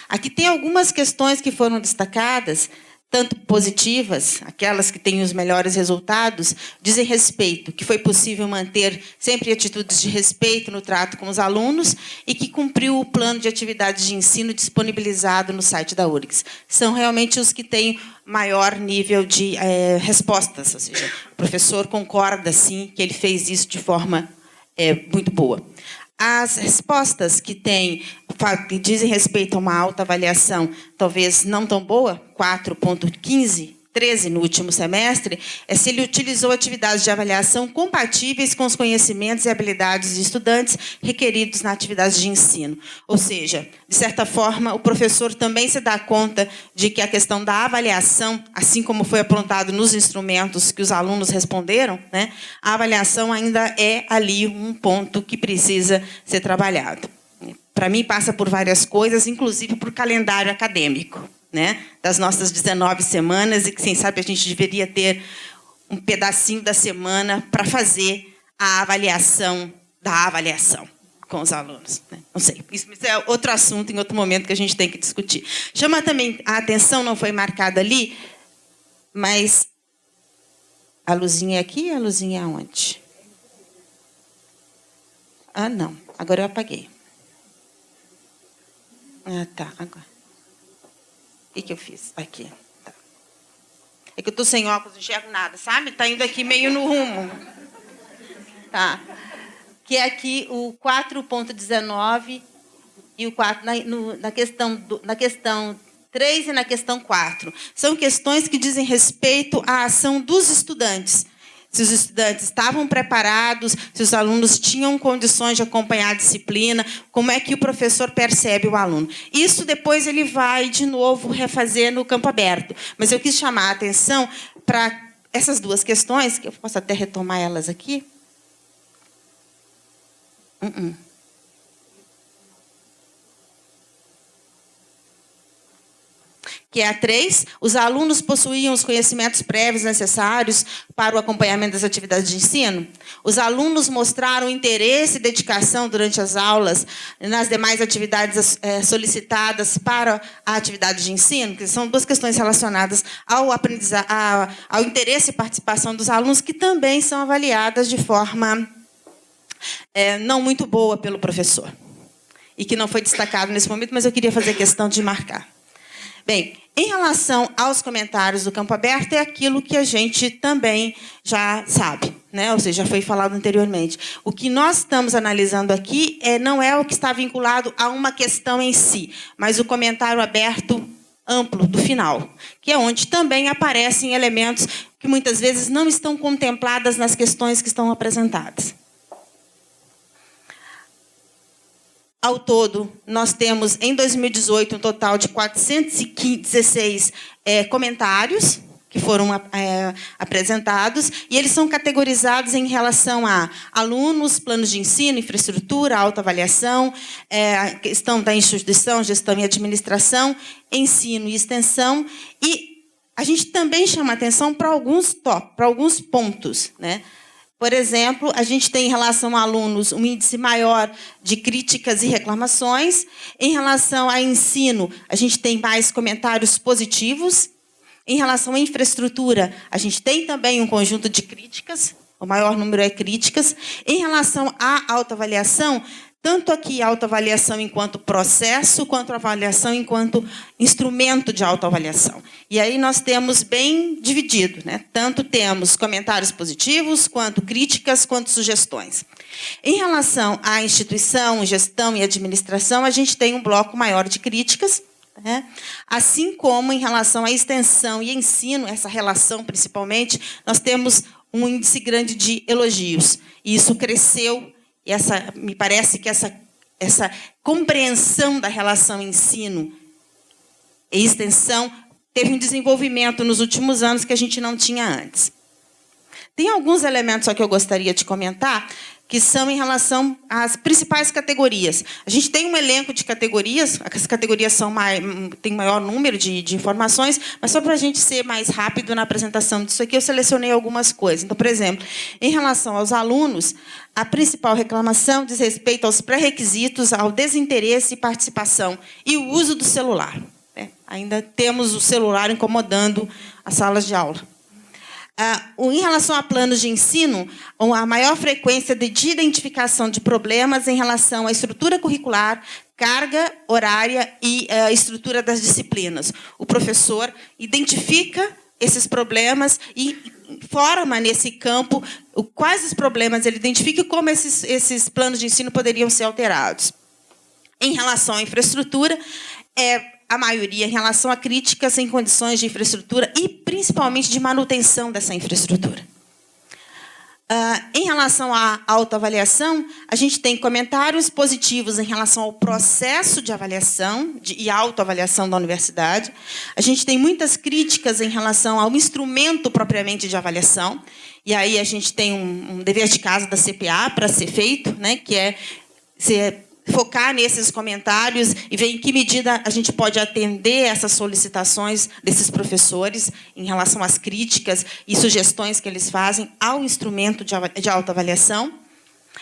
Aqui tem algumas questões que foram destacadas tanto positivas, aquelas que têm os melhores resultados, dizem respeito, que foi possível manter sempre atitudes de respeito no trato com os alunos e que cumpriu o plano de atividades de ensino disponibilizado no site da URGS. São realmente os que têm maior nível de respostas, ou seja, o professor concorda, sim, que ele fez isso de forma muito boa. As respostas que dizem respeito a uma alta avaliação, talvez não tão boa, 4,15, 13 no último semestre, é se ele utilizou atividades de avaliação compatíveis com os conhecimentos e habilidades de estudantes requeridos na atividade de ensino. Ou seja, de certa forma, o professor também se dá conta de que a questão da avaliação, assim como foi apontado nos instrumentos que os alunos responderam, né, a avaliação ainda é ali um ponto que precisa ser trabalhado. Para mim, passa por várias coisas, inclusive por calendário acadêmico, né, das nossas 19 semanas, e que, quem sabe, a gente deveria ter um pedacinho da semana para fazer a avaliação da avaliação com os alunos, né? Não sei, isso é outro assunto, em outro momento, que a gente tem que discutir. Chama também a atenção, não foi marcado ali, mas a luzinha é aqui e a luzinha é aonde? Ah, não, agora eu apaguei. Ah, tá, agora. O que eu fiz? Aqui. Tá. É que eu estou sem óculos, não enxergo nada, sabe? Está indo aqui meio no rumo. Tá. Que é aqui o 4,19 e o 4 na questão 3 e na questão 4. São questões que dizem respeito à ação dos estudantes. Se os estudantes estavam preparados, se os alunos tinham condições de acompanhar a disciplina, como é que o professor percebe o aluno. Isso depois ele vai, de novo, refazer no campo aberto. Mas eu quis chamar a atenção para essas duas questões, que eu posso até retomar elas aqui. Que é a 3, os alunos possuíam os conhecimentos prévios necessários para o acompanhamento das atividades de ensino? Os alunos mostraram interesse e dedicação durante as aulas nas demais atividades solicitadas para a atividade de ensino? Que são duas questões relacionadas ao interesse e participação dos alunos, que também são avaliadas de forma não muito boa pelo professor. E que não foi destacado nesse momento, mas eu queria fazer questão de marcar. Bem, em relação aos comentários do campo aberto, é aquilo que a gente também já sabe, né? Ou seja, já foi falado anteriormente. O que nós estamos analisando aqui não é o que está vinculado a uma questão em si, mas o comentário aberto amplo do final, que é onde também aparecem elementos que muitas vezes não estão contemplados nas questões que estão apresentadas. Ao todo, nós temos, em 2018, um total de 416 comentários que foram apresentados, e eles são categorizados em relação a alunos, planos de ensino, infraestrutura, autoavaliação, questão da instituição, gestão e administração, ensino e extensão, e a gente também chama atenção para alguns pontos, né? Por exemplo, a gente tem, em relação a alunos, um índice maior de críticas e reclamações. Em relação a ensino, a gente tem mais comentários positivos. Em relação à infraestrutura, a gente tem também um conjunto de críticas, o maior número é críticas. Em relação à autoavaliação, tanto aqui a autoavaliação enquanto processo, quanto a avaliação enquanto instrumento de autoavaliação. E aí nós temos bem dividido, né? Tanto temos comentários positivos, quanto críticas, quanto sugestões. Em relação à instituição, gestão e administração, a gente tem um bloco maior de críticas, né? Assim como em relação à extensão e ensino, essa relação principalmente, nós temos um índice grande de elogios. E isso cresceu. Me parece que essa compreensão da relação ensino e extensão teve um desenvolvimento nos últimos anos que a gente não tinha antes. Tem alguns elementos só que eu gostaria de comentar, que são em relação às principais categorias. A gente tem um elenco de categorias, as categorias têm maior número de informações, mas só para a gente ser mais rápido na apresentação disso aqui, eu selecionei algumas coisas. Então, por exemplo, em relação aos alunos, a principal reclamação diz respeito aos pré-requisitos, ao desinteresse e participação, e o uso do celular. Ainda temos o celular incomodando as salas de aula. Em relação a planos de ensino, a maior frequência de identificação de problemas em relação à estrutura curricular, carga horária e estrutura das disciplinas. O professor identifica esses problemas e forma nesse campo quais os problemas ele identifica e como esses planos de ensino poderiam ser alterados. Em relação à infraestrutura, a maioria em relação a críticas em condições de infraestrutura e, principalmente, de manutenção dessa infraestrutura. Em relação à autoavaliação, a gente tem comentários positivos em relação ao processo de avaliação e autoavaliação da universidade. A gente tem muitas críticas em relação ao instrumento propriamente de avaliação. E aí a gente tem um dever de casa da CPA para ser feito, né, que é focar nesses comentários e ver em que medida a gente pode atender essas solicitações desses professores em relação às críticas e sugestões que eles fazem ao instrumento de autoavaliação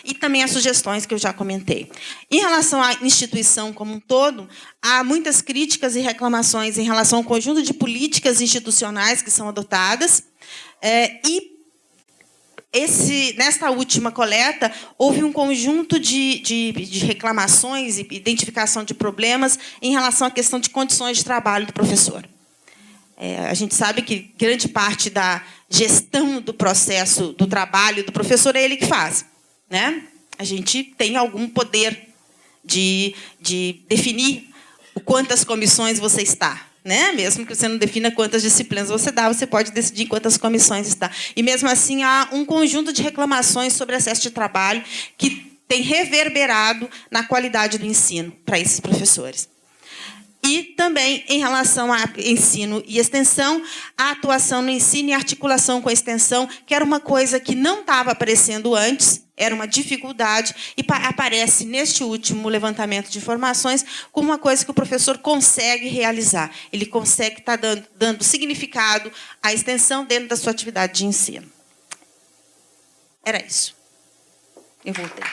e também as sugestões que eu já comentei. Em relação à instituição como um todo, há muitas críticas e reclamações em relação ao conjunto de políticas institucionais que são adotadas nesta última coleta, houve um conjunto de reclamações e identificação de problemas em relação à questão de condições de trabalho do professor. A gente sabe que grande parte da gestão do processo do trabalho do professor é ele que faz, né? A gente tem algum poder de definir quantas comissões você está. Né? Mesmo que você não defina quantas disciplinas você dá, você pode decidir em quantas comissões está. E, mesmo assim, há um conjunto de reclamações sobre excesso de trabalho que tem reverberado na qualidade do ensino para esses professores. E também, em relação a ensino e extensão, a atuação no ensino e articulação com a extensão, que era uma coisa que não estava aparecendo antes, era uma dificuldade, e aparece neste último levantamento de informações como uma coisa que o professor consegue realizar. Ele consegue estar dando significado à extensão dentro da sua atividade de ensino. Era isso. Eu voltei.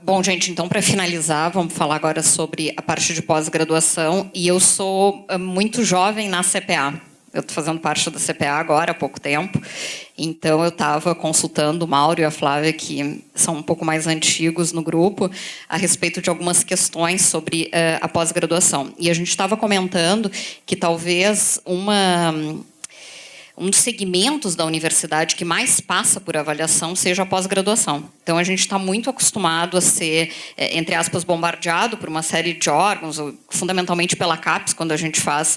Bom, gente, então, para finalizar, vamos falar agora sobre a parte de pós-graduação. E eu sou muito jovem na CPA. Eu estou fazendo parte da CPA agora, há pouco tempo. Então, eu estava consultando o Mauro e a Flávia, que são um pouco mais antigos no grupo, a respeito de algumas questões sobre a pós-graduação. E a gente estava comentando que talvez um dos segmentos da universidade que mais passa por avaliação seja a pós-graduação. Então, a gente está muito acostumado a ser, entre aspas, bombardeado por uma série de órgãos, fundamentalmente pela CAPES, quando a gente faz,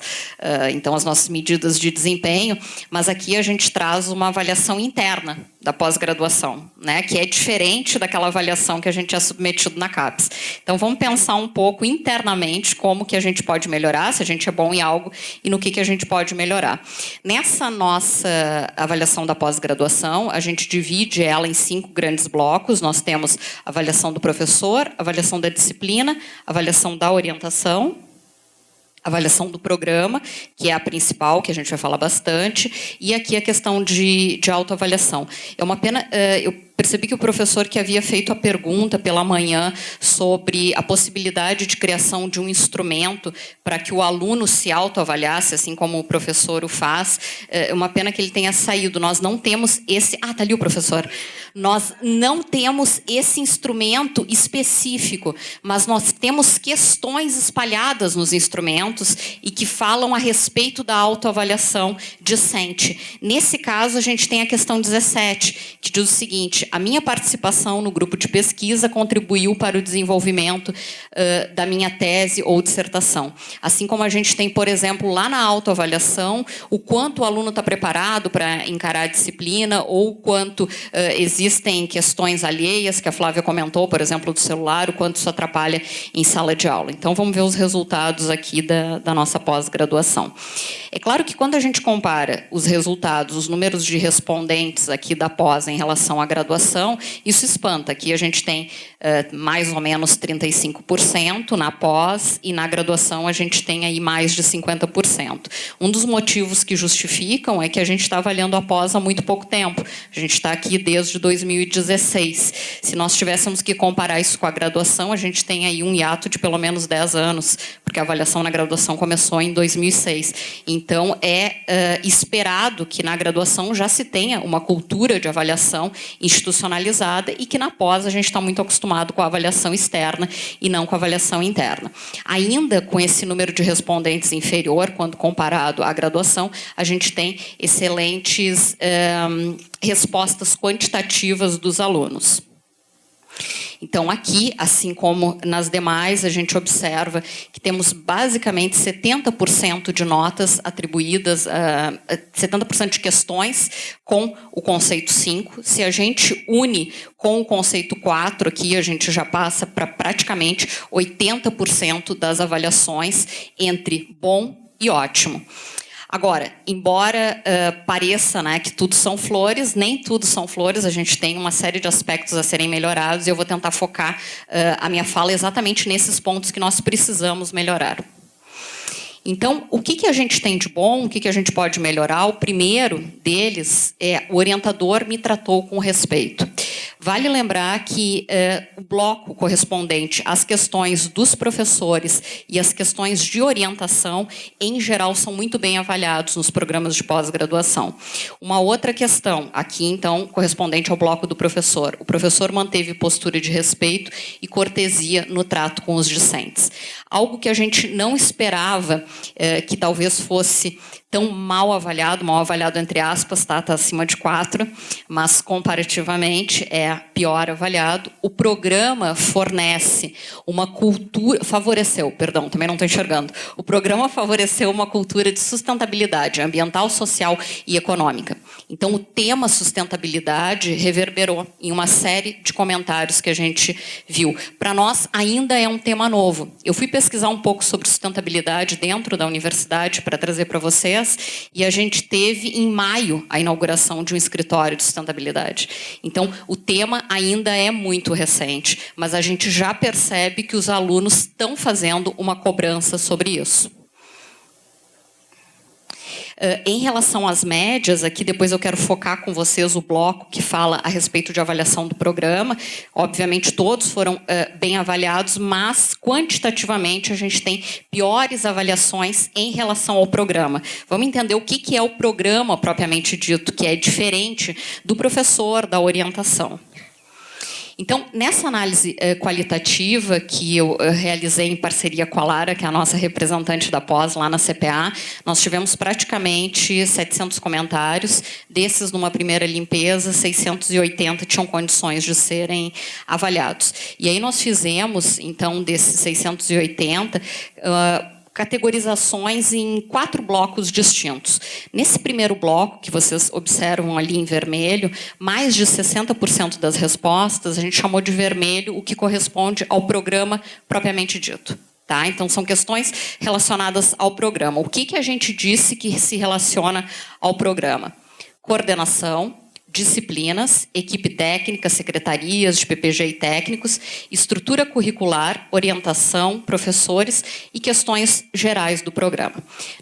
então, as nossas medidas de desempenho, mas aqui a gente traz uma avaliação interna da pós-graduação, né, que é diferente daquela avaliação que a gente é submetido na CAPES. Então, vamos pensar um pouco internamente como que a gente pode melhorar, se a gente é bom em algo e no que a gente pode melhorar. Nessa nossa avaliação da pós-graduação, a gente divide ela em 5 grandes blocos. Nós temos a avaliação do professor, a avaliação da disciplina, a avaliação da orientação, a avaliação do programa, que é a principal, que a gente vai falar bastante, e aqui a questão de autoavaliação. É uma pena, eu percebi que o professor que havia feito a pergunta pela manhã sobre a possibilidade de criação de um instrumento para que o aluno se autoavaliasse, assim como o professor o faz, é uma pena que ele tenha saído. Nós não temos esse... Ah, está ali o professor. Nós não temos esse instrumento específico, mas nós temos questões espalhadas nos instrumentos e que falam a respeito da autoavaliação discente. Nesse caso, a gente tem a questão 17, que diz o seguinte: a minha participação no grupo de pesquisa contribuiu para o desenvolvimento da minha tese ou dissertação. Assim como a gente tem, por exemplo, lá na autoavaliação, o quanto o aluno está preparado para encarar a disciplina ou o quanto existem questões alheias, que a Flávia comentou, por exemplo, do celular, o quanto isso atrapalha em sala de aula. Então, vamos ver os resultados aqui da nossa pós-graduação. É claro que quando a gente compara os resultados, os números de respondentes aqui da pós em relação à graduação, pós-graduação, isso espanta. Aqui a gente tem mais ou menos 35% na pós e na graduação a gente tem aí mais de 50%. Um dos motivos que justificam é que a gente está avaliando a pós há muito pouco tempo. A gente está aqui desde 2016. Se nós tivéssemos que comparar isso com a graduação, a gente tem aí um hiato de pelo menos 10 anos, porque a avaliação na graduação começou em 2006. Então, é esperado que na graduação já se tenha uma cultura de avaliação institucionalizada e que na pós a gente está muito acostumado com a avaliação externa e não com a avaliação interna. Ainda com esse número de respondentes inferior, quando comparado à graduação, a gente tem excelentes respostas quantitativas dos alunos. Então, aqui, assim como nas demais, a gente observa que temos basicamente 70% de notas atribuídas, 70% de questões com o conceito 5. Se a gente une com o conceito 4, aqui a gente já passa para praticamente 80% das avaliações entre bom e ótimo. Agora, embora pareça, né, que tudo são flores, nem tudo são flores, a gente tem uma série de aspectos a serem melhorados e eu vou tentar focar a minha fala exatamente nesses pontos que nós precisamos melhorar. Então, o que a gente tem de bom, o que a gente pode melhorar? O primeiro deles é o orientador me tratou com respeito. Vale lembrar que o bloco correspondente às questões dos professores e as questões de orientação, em geral, são muito bem avaliados nos programas de pós-graduação. Uma outra questão, aqui, então, correspondente ao bloco do professor. O professor manteve postura de respeito e cortesia no trato com os discentes. Algo que a gente não esperava que talvez fosse tão mal avaliado entre aspas, tá acima de 4, mas comparativamente é pior avaliado. O programa fornece uma cultura, também não estou enxergando. O programa favoreceu uma cultura de sustentabilidade ambiental, social e econômica. Então, o tema sustentabilidade reverberou em uma série de comentários que a gente viu. Para nós, ainda é um tema novo. Eu fui pesquisar um pouco sobre sustentabilidade dentro da universidade para trazer para vocês, e a gente teve, em maio, a inauguração de um escritório de sustentabilidade. Então, o tema ainda é muito recente, mas a gente já percebe que os alunos estão fazendo uma cobrança sobre isso. Em relação às médias, aqui depois eu quero focar com vocês o bloco que fala a respeito de avaliação do programa. Obviamente todos foram bem avaliados, mas quantitativamente a gente tem piores avaliações em relação ao programa. Vamos entender o que é o programa propriamente dito, que é diferente do professor, da orientação. Então, nessa análise qualitativa que eu realizei em parceria com a Lara, que é a nossa representante da pós lá na CPA, nós tivemos praticamente 700 comentários. Desses, numa primeira limpeza, 680 tinham condições de serem avaliados. E aí nós fizemos, então, desses 680... categorizações em 4 blocos distintos. Nesse primeiro bloco, que vocês observam ali em vermelho, mais de 60% das respostas a gente chamou de vermelho, o que corresponde ao programa propriamente dito. Tá? Então, são questões relacionadas ao programa. O que a gente disse que se relaciona ao programa? Coordenação, disciplinas, equipe técnica, secretarias de PPG e técnicos, estrutura curricular, orientação, professores e questões gerais do programa.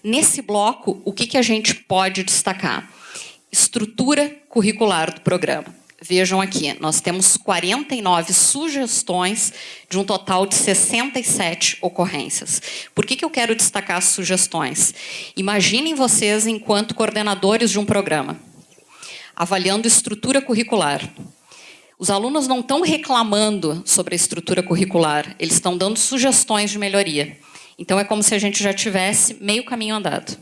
Nesse bloco, o que a gente pode destacar? Estrutura curricular do programa. Vejam aqui, nós temos 49 sugestões de um total de 67 ocorrências. Por que eu quero destacar as sugestões? Imaginem vocês enquanto coordenadores de um programa, avaliando estrutura curricular. Os alunos não estão reclamando sobre a estrutura curricular, eles estão dando sugestões de melhoria. Então, é como se a gente já tivesse meio caminho andado.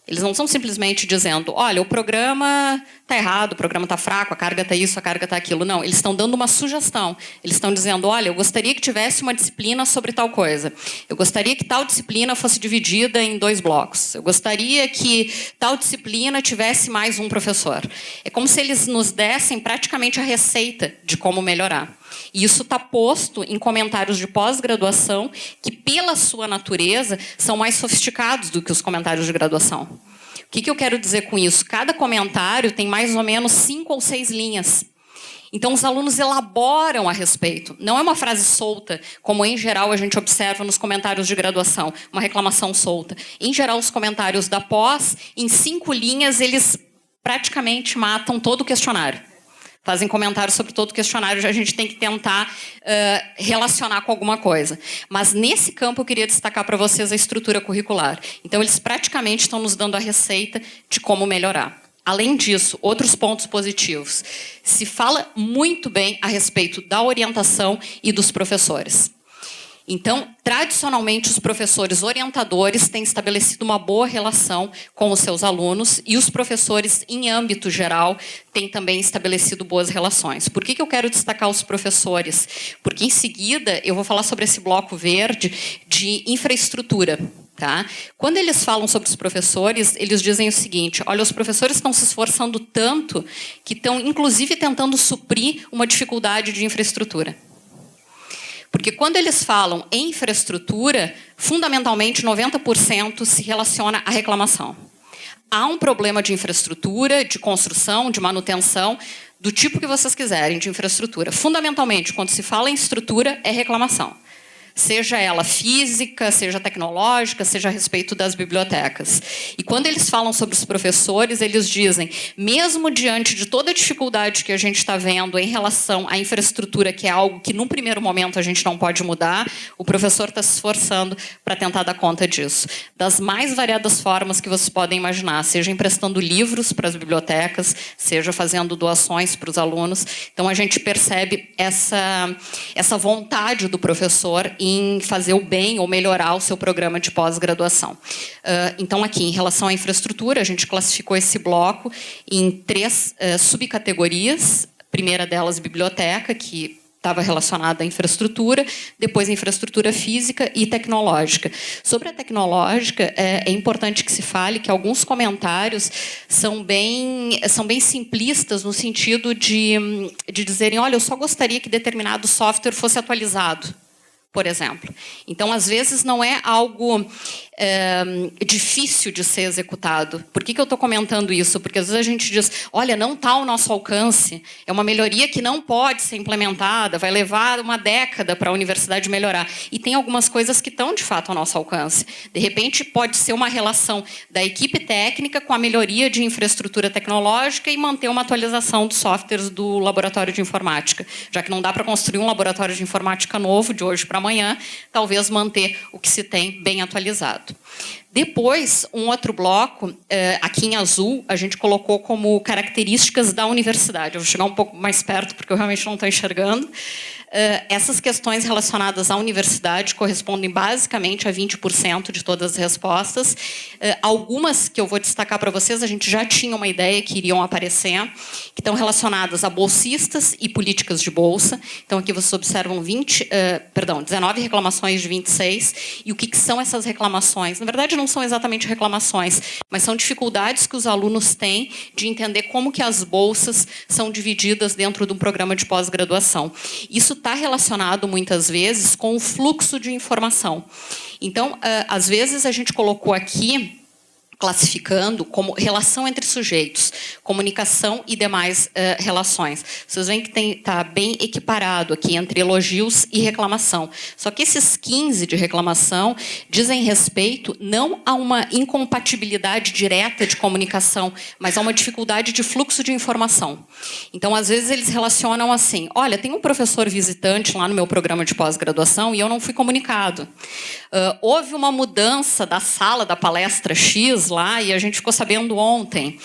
Eles não estão simplesmente dizendo, olha, o programa está errado, o programa está fraco, a carga está isso, a carga está aquilo. Não, eles estão dando uma sugestão. Eles estão dizendo, olha, eu gostaria que tivesse uma disciplina sobre tal coisa. Eu gostaria que tal disciplina fosse dividida em 2 blocos. Eu gostaria que tal disciplina tivesse mais um professor. É como se eles nos dessem praticamente a receita de como melhorar. E isso está posto em comentários de pós-graduação que, pela sua natureza, são mais sofisticados do que os comentários de graduação. O que eu quero dizer com isso? Cada comentário tem mais ou menos 5 ou 6 linhas. Então, os alunos elaboram a respeito. Não é uma frase solta, como em geral a gente observa nos comentários de graduação, uma reclamação solta. Em geral, os comentários da pós, em 5 linhas, eles praticamente matam todo o questionário. Fazem comentários sobre todo o questionário, a gente tem que tentar relacionar com alguma coisa. Mas nesse campo eu queria destacar para vocês a estrutura curricular. Então, eles praticamente estão nos dando a receita de como melhorar. Além disso, outros pontos positivos. Se fala muito bem a respeito da orientação e dos professores. Então, tradicionalmente, os professores orientadores têm estabelecido uma boa relação com os seus alunos e os professores, em âmbito geral, têm também estabelecido boas relações. Por que eu quero destacar os professores? Porque, em seguida, eu vou falar sobre esse bloco verde de infraestrutura. Tá? Quando eles falam sobre os professores, eles dizem o seguinte: olha, os professores estão se esforçando tanto que estão, inclusive, tentando suprir uma dificuldade de infraestrutura. Porque quando eles falam em infraestrutura, fundamentalmente 90% se relaciona à reclamação. Há um problema de infraestrutura, de construção, de manutenção, do tipo que vocês quiserem, de infraestrutura. Fundamentalmente, quando se fala em estrutura, é reclamação. Seja ela física, seja tecnológica, seja a respeito das bibliotecas. E quando eles falam sobre os professores, eles dizem, mesmo diante de toda a dificuldade que a gente está vendo em relação à infraestrutura, que é algo que, num primeiro momento, a gente não pode mudar, o professor está se esforçando para tentar dar conta disso. Das mais variadas formas que vocês podem imaginar, seja emprestando livros para as bibliotecas, seja fazendo doações para os alunos. Então, a gente percebe essa vontade do professor em fazer o bem ou melhorar o seu programa de pós-graduação. Então, aqui, em relação à infraestrutura, a gente classificou esse bloco em 3 subcategorias. A primeira delas, biblioteca, que estava relacionada à infraestrutura, depois a infraestrutura física e tecnológica. Sobre a tecnológica, é importante que se fale que alguns comentários são bem simplistas no sentido de dizerem, olha, eu só gostaria que determinado software fosse atualizado, por exemplo. Então, às vezes, não é algo difícil de ser executado. Por que eu estou comentando isso? Porque, às vezes, a gente diz, olha, não está ao nosso alcance, é uma melhoria que não pode ser implementada, vai levar uma década para a universidade melhorar. E tem algumas coisas que estão, de fato, ao nosso alcance. De repente, pode ser uma relação da equipe técnica com a melhoria de infraestrutura tecnológica e manter uma atualização dos softwares do laboratório de informática. Já que não dá para construir um laboratório de informática novo, de hoje para amanhã, talvez manter o que se tem bem atualizado. Depois, um outro bloco, aqui em azul, a gente colocou como características da universidade. Eu vou chegar um pouco mais perto, porque eu realmente não estou enxergando. Essas questões relacionadas à universidade correspondem basicamente a 20% de todas as respostas. Algumas que eu vou destacar para vocês, a gente já tinha uma ideia que iriam aparecer, que estão relacionadas a bolsistas e políticas de bolsa. Então, aqui vocês observam 19 reclamações de 26. E o que são essas reclamações? Na verdade, não são exatamente reclamações, mas são dificuldades que os alunos têm de entender como que as bolsas são divididas dentro de um programa de pós-graduação. Isso está relacionado, muitas vezes, com o fluxo de informação. Então, às vezes, a gente colocou aqui, classificando como relação entre sujeitos, comunicação e demais relações. Vocês veem que está bem equiparado aqui entre elogios e reclamação. Só que esses 15 de reclamação dizem respeito não a uma incompatibilidade direta de comunicação, mas a uma dificuldade de fluxo de informação. Então, às vezes, eles relacionam assim, olha, tem um professor visitante lá no meu programa de pós-graduação e eu não fui comunicado. Houve uma mudança da sala da palestra X lá e a gente ficou sabendo ontem.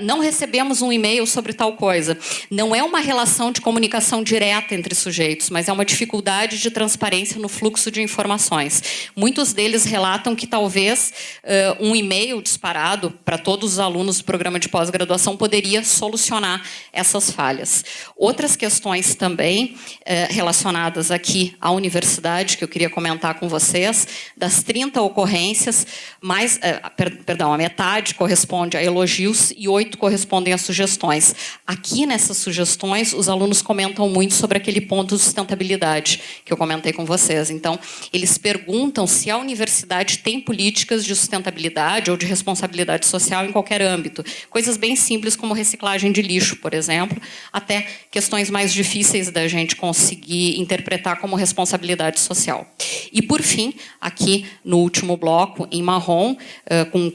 Não recebemos um e-mail sobre tal coisa. Não é uma relação de comunicação direta entre sujeitos, mas é uma dificuldade de transparência no fluxo de informações. Muitos deles relatam que talvez um e-mail disparado para todos os alunos do programa de pós-graduação poderia solucionar essas falhas. Outras questões também relacionadas aqui à universidade, que eu queria comentar com vocês, das 30 ocorrências, perdão, a metade corresponde a elogios e 8 correspondem a sugestões. Aqui, nessas sugestões, os alunos comentam muito sobre aquele ponto de sustentabilidade que eu comentei com vocês. Então, eles perguntam se a universidade tem políticas de sustentabilidade ou de responsabilidade social em qualquer âmbito. Coisas bem simples como reciclagem de lixo, por exemplo, até questões mais difíceis da gente conseguir interpretar como responsabilidade social. E, por fim, aqui no último bloco, em marrom, com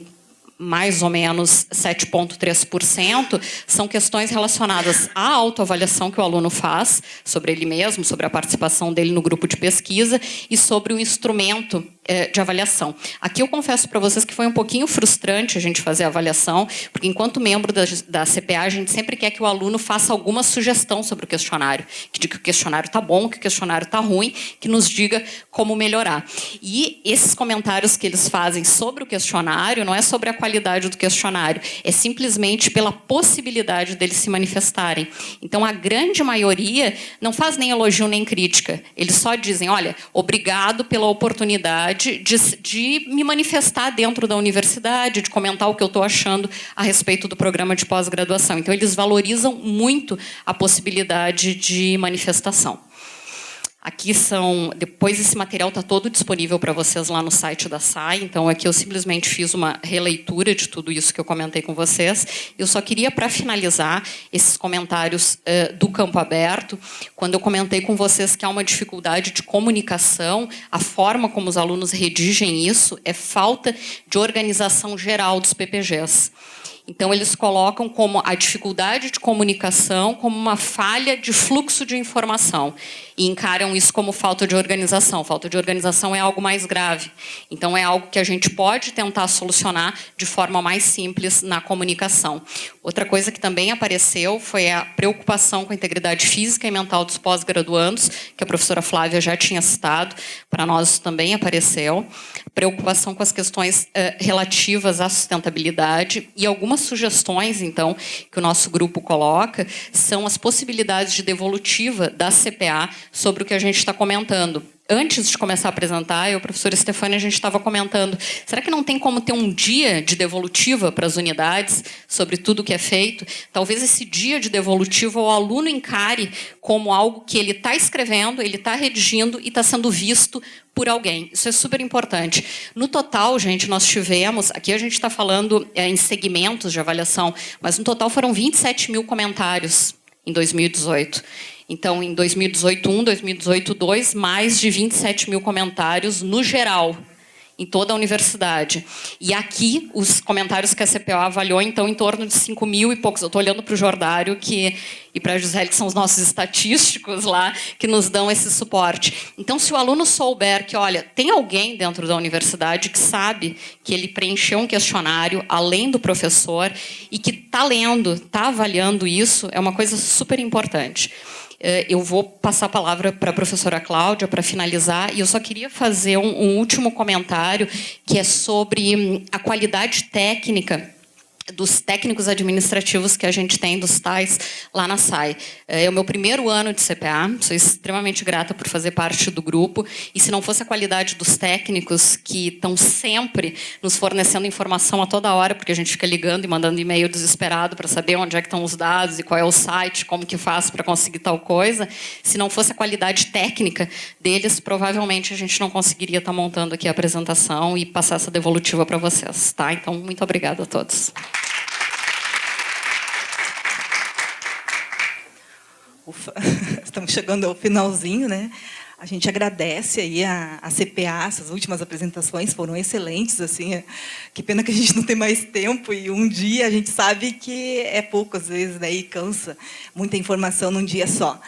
mais ou menos 7,3%, são questões relacionadas à autoavaliação que o aluno faz sobre ele mesmo, sobre a participação dele no grupo de pesquisa e sobre o instrumento de avaliação. Aqui eu confesso para vocês que foi um pouquinho frustrante a gente fazer a avaliação, porque enquanto membro da CPA, a gente sempre quer que o aluno faça alguma sugestão sobre o questionário, que diga que o questionário está bom, que o questionário está ruim, que nos diga como melhorar. E esses comentários que eles fazem sobre o questionário não é sobre a qualidade do questionário, é simplesmente pela possibilidade deles se manifestarem. Então, a grande maioria não faz nem elogio nem crítica. Eles só dizem, olha, obrigado pela oportunidade de me manifestar dentro da universidade, de comentar o que eu estou achando a respeito do programa de pós-graduação. Então, eles valorizam muito a possibilidade de manifestação. Aqui são... Depois esse material está todo disponível para vocês lá no site da SAI, então aqui eu simplesmente fiz uma releitura de tudo isso que eu comentei com vocês. Eu só queria, para finalizar, esses comentários do campo aberto, quando eu comentei com vocês que há uma dificuldade de comunicação, a forma como os alunos redigem isso é falta de organização geral dos PPGs. Então, eles colocam como a dificuldade de comunicação como uma falha de fluxo de informação e encaram isso como falta de organização. Falta de organização é algo mais grave. Então, é algo que a gente pode tentar solucionar de forma mais simples na comunicação. Outra coisa que também apareceu foi a preocupação com a integridade física e mental dos pós-graduandos, que a professora Flávia já tinha citado, para nós isso também apareceu. Preocupação com as questões relativas à sustentabilidade e algumas sugestões, então, que o nosso grupo coloca, são as possibilidades de devolutiva da CPA sobre o que a gente está comentando. Antes de começar a apresentar, eu e a professora Stefânia, a gente estava comentando, será que não tem como ter um dia de devolutiva para as unidades sobre tudo que é feito? Talvez esse dia de devolutiva o aluno encare como algo que ele está escrevendo, ele está redigindo e está sendo visto por alguém. Isso é super importante. No total, gente, nós tivemos, aqui a gente está falando em segmentos de avaliação, mas no total foram 27 mil comentários em 2018. Então, em 2018, 2018, mais de 27 mil comentários no geral, em toda a universidade. E aqui, os comentários que a CPA avaliou, então, em torno de 5 mil e poucos. Eu estou olhando para o Jordário e para a Gisele, que são os nossos estatísticos lá, que nos dão esse suporte. Então, se o aluno souber que, olha, tem alguém dentro da universidade que sabe que ele preencheu um questionário, além do professor, e que está lendo, está avaliando isso, é uma coisa super importante. Eu vou passar a palavra para a professora Cláudia para finalizar, e eu só queria fazer um último comentário, que é sobre a qualidade técnica dos técnicos administrativos que a gente tem, dos tais, lá na SAI. É o meu primeiro ano de CPA, sou extremamente grata por fazer parte do grupo, e se não fosse a qualidade dos técnicos que estão sempre nos fornecendo informação a toda hora, porque a gente fica ligando e mandando e-mail desesperado para saber onde é que estão os dados e qual é o site, como que faz para conseguir tal coisa, se não fosse a qualidade técnica deles, provavelmente a gente não conseguiria estar montando aqui a apresentação e passar essa devolutiva para vocês, tá? Então, muito obrigada a todos. Ufa, estamos chegando ao finalzinho, né? A gente agradece aí a CPA, essas últimas apresentações foram excelentes, assim, que pena que a gente não tem mais tempo e um dia a gente sabe que é pouco às vezes, né, e cansa muita informação num dia só.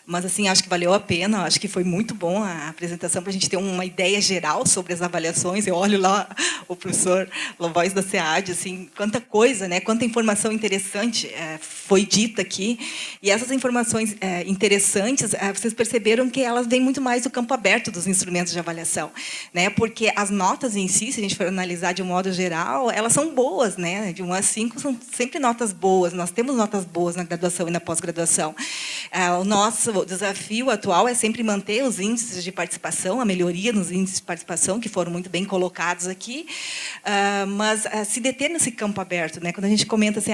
Mas, assim, acho que valeu a pena, acho que foi muito bom a apresentação para a gente ter uma ideia geral sobre as avaliações. Eu olho lá o professor Lovois da SEAD, assim, quanta coisa, né, quanta informação interessante foi dita aqui. E essas informações interessantes, vocês perceberam que elas vêm muito mais o campo aberto dos instrumentos de avaliação, né? Porque as notas em si, se a gente for analisar de um modo geral, elas são boas, né? De 1 a 5 são sempre notas boas. Nós temos notas boas na graduação e na pós-graduação. O nosso desafio atual é sempre manter os índices de participação, a melhoria nos índices de participação, que foram muito bem colocados aqui, mas se deter nesse campo aberto, né? Quando a gente comenta assim,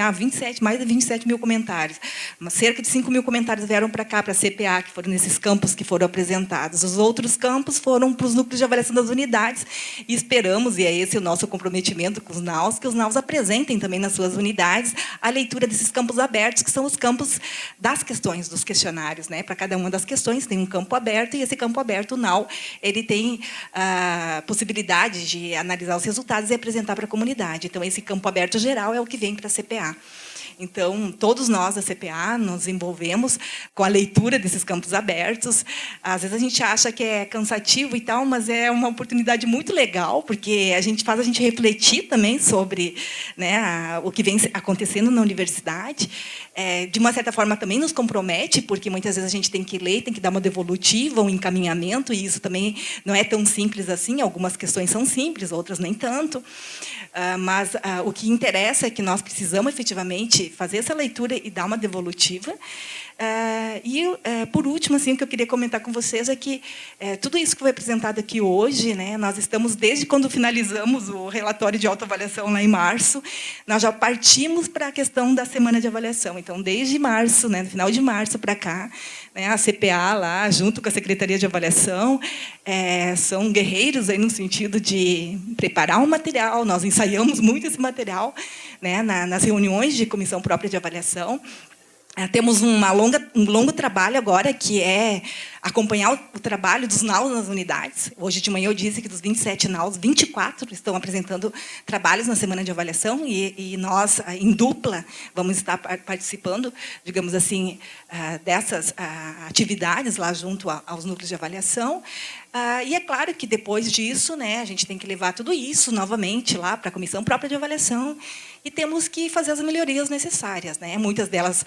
mais de 27 mil comentários, cerca de 5 mil comentários vieram para cá, para a CPA, que foram nesses campos que foram apresentados. Os outros campos foram para os núcleos de avaliação das unidades, e esperamos, e é esse o nosso comprometimento com os NAUs, que os NAUs apresentem também nas suas unidades a leitura desses campos abertos, que são os campos das questões, dos questionários, né? Para cada uma das questões tem um campo aberto, e esse campo aberto, o NAU, ele tem a possibilidade de analisar os resultados e apresentar para a comunidade. Então, esse campo aberto geral é o que vem para a CPA. Então, todos nós da CPA nos envolvemos com a leitura desses campos abertos. Às vezes a gente acha que é cansativo e tal, mas é uma oportunidade muito legal, porque faz a gente refletir também sobre, né, o que vem acontecendo na universidade. De uma certa forma, também nos compromete, porque muitas vezes a gente tem que ler, tem que dar uma devolutiva, um encaminhamento, e isso também não é tão simples assim. Algumas questões são simples, outras nem tanto. Mas o que interessa é que nós precisamos, efetivamente, fazer essa leitura e dar uma devolutiva. Por último, assim, o que eu queria comentar com vocês é que tudo isso que foi apresentado aqui hoje, né, nós estamos, desde quando finalizamos o relatório de autoavaliação lá em março, nós já partimos para a questão da semana de avaliação. Então, desde março, né, no final de março para cá, né, a CPA, lá, junto com a Secretaria de Avaliação, são guerreiros aí no sentido de preparar um material. Nós ensaiamos muito esse material, né, nas reuniões de comissão própria de avaliação. Temos um longo trabalho agora, que é acompanhar o trabalho dos NAUs nas unidades. Hoje de manhã eu disse que dos 27 NAUs, 24 estão apresentando trabalhos na semana de avaliação, e nós, em dupla, vamos estar participando, digamos assim, dessas atividades lá junto aos núcleos de avaliação. E é claro que, depois disso, né, a gente tem que levar tudo isso novamente lá para a comissão própria de avaliação, e temos que fazer as melhorias necessárias, né? Muitas delas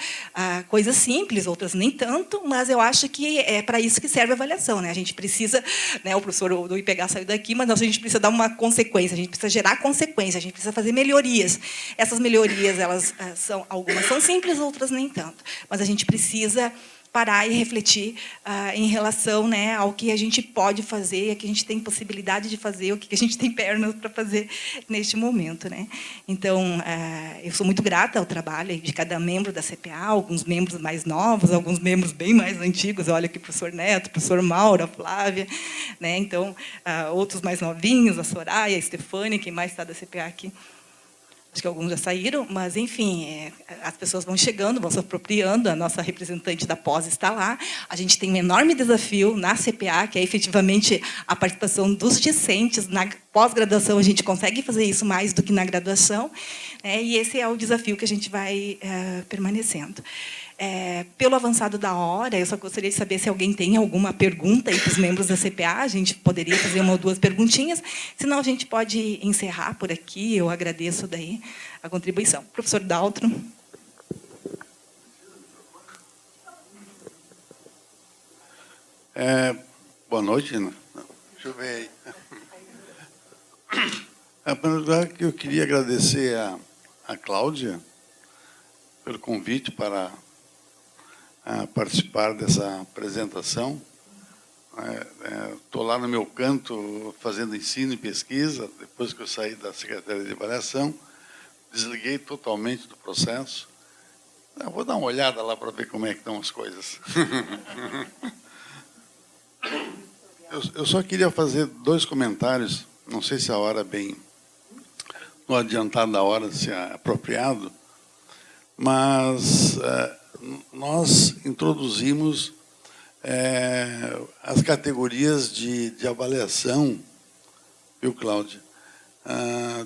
coisas simples, outras nem tanto, mas eu acho que é para isso que serve a avaliação, né? A gente precisa, né, o professor do IPH saiu daqui, mas a gente precisa dar uma consequência, a gente precisa gerar consequência, a gente precisa fazer melhorias. Essas melhorias, algumas são simples, outras nem tanto, mas a gente precisa parar e refletir em relação, né, ao que a gente pode fazer, o que a gente tem possibilidade de fazer, o que a gente tem pernas para fazer neste momento, né? Então, eu sou muito grata ao trabalho de cada membro da CPA, alguns membros mais novos, alguns membros bem mais antigos. Olha aqui o professor Neto, o professor Mauro, a Flávia, né? Então, outros mais novinhos, a Soraya, a Stefânia, quem mais está da CPA aqui. Acho que alguns já saíram, mas, enfim, as pessoas vão chegando, vão se apropriando, a nossa representante da pós está lá. A gente tem um enorme desafio na CPA, que é, efetivamente, a participação dos discentes. Na pós-graduação, a gente consegue fazer isso mais do que na graduação, né? E esse é o desafio que a gente vai permanecendo. Pelo avançado da hora, eu só gostaria de saber se alguém tem alguma pergunta aí para os membros da CPA. A gente poderia fazer 1 ou 2 perguntinhas, senão a gente pode encerrar por aqui. Eu agradeço daí a contribuição. Professor Daltro. Boa noite. Deixa eu ver aí. Em primeiro lugar, eu queria agradecer a Cláudia pelo convite para participar dessa apresentação. Estou lá no meu canto fazendo ensino e pesquisa, depois que eu saí da Secretaria de Avaliação, desliguei totalmente do processo. Vou dar uma olhada lá para ver como é que estão as coisas. Eu só queria fazer 2 comentários, não sei se a hora é bem no adiantado da hora, se é apropriado, mas nós introduzimos as categorias de avaliação, viu, Cláudia?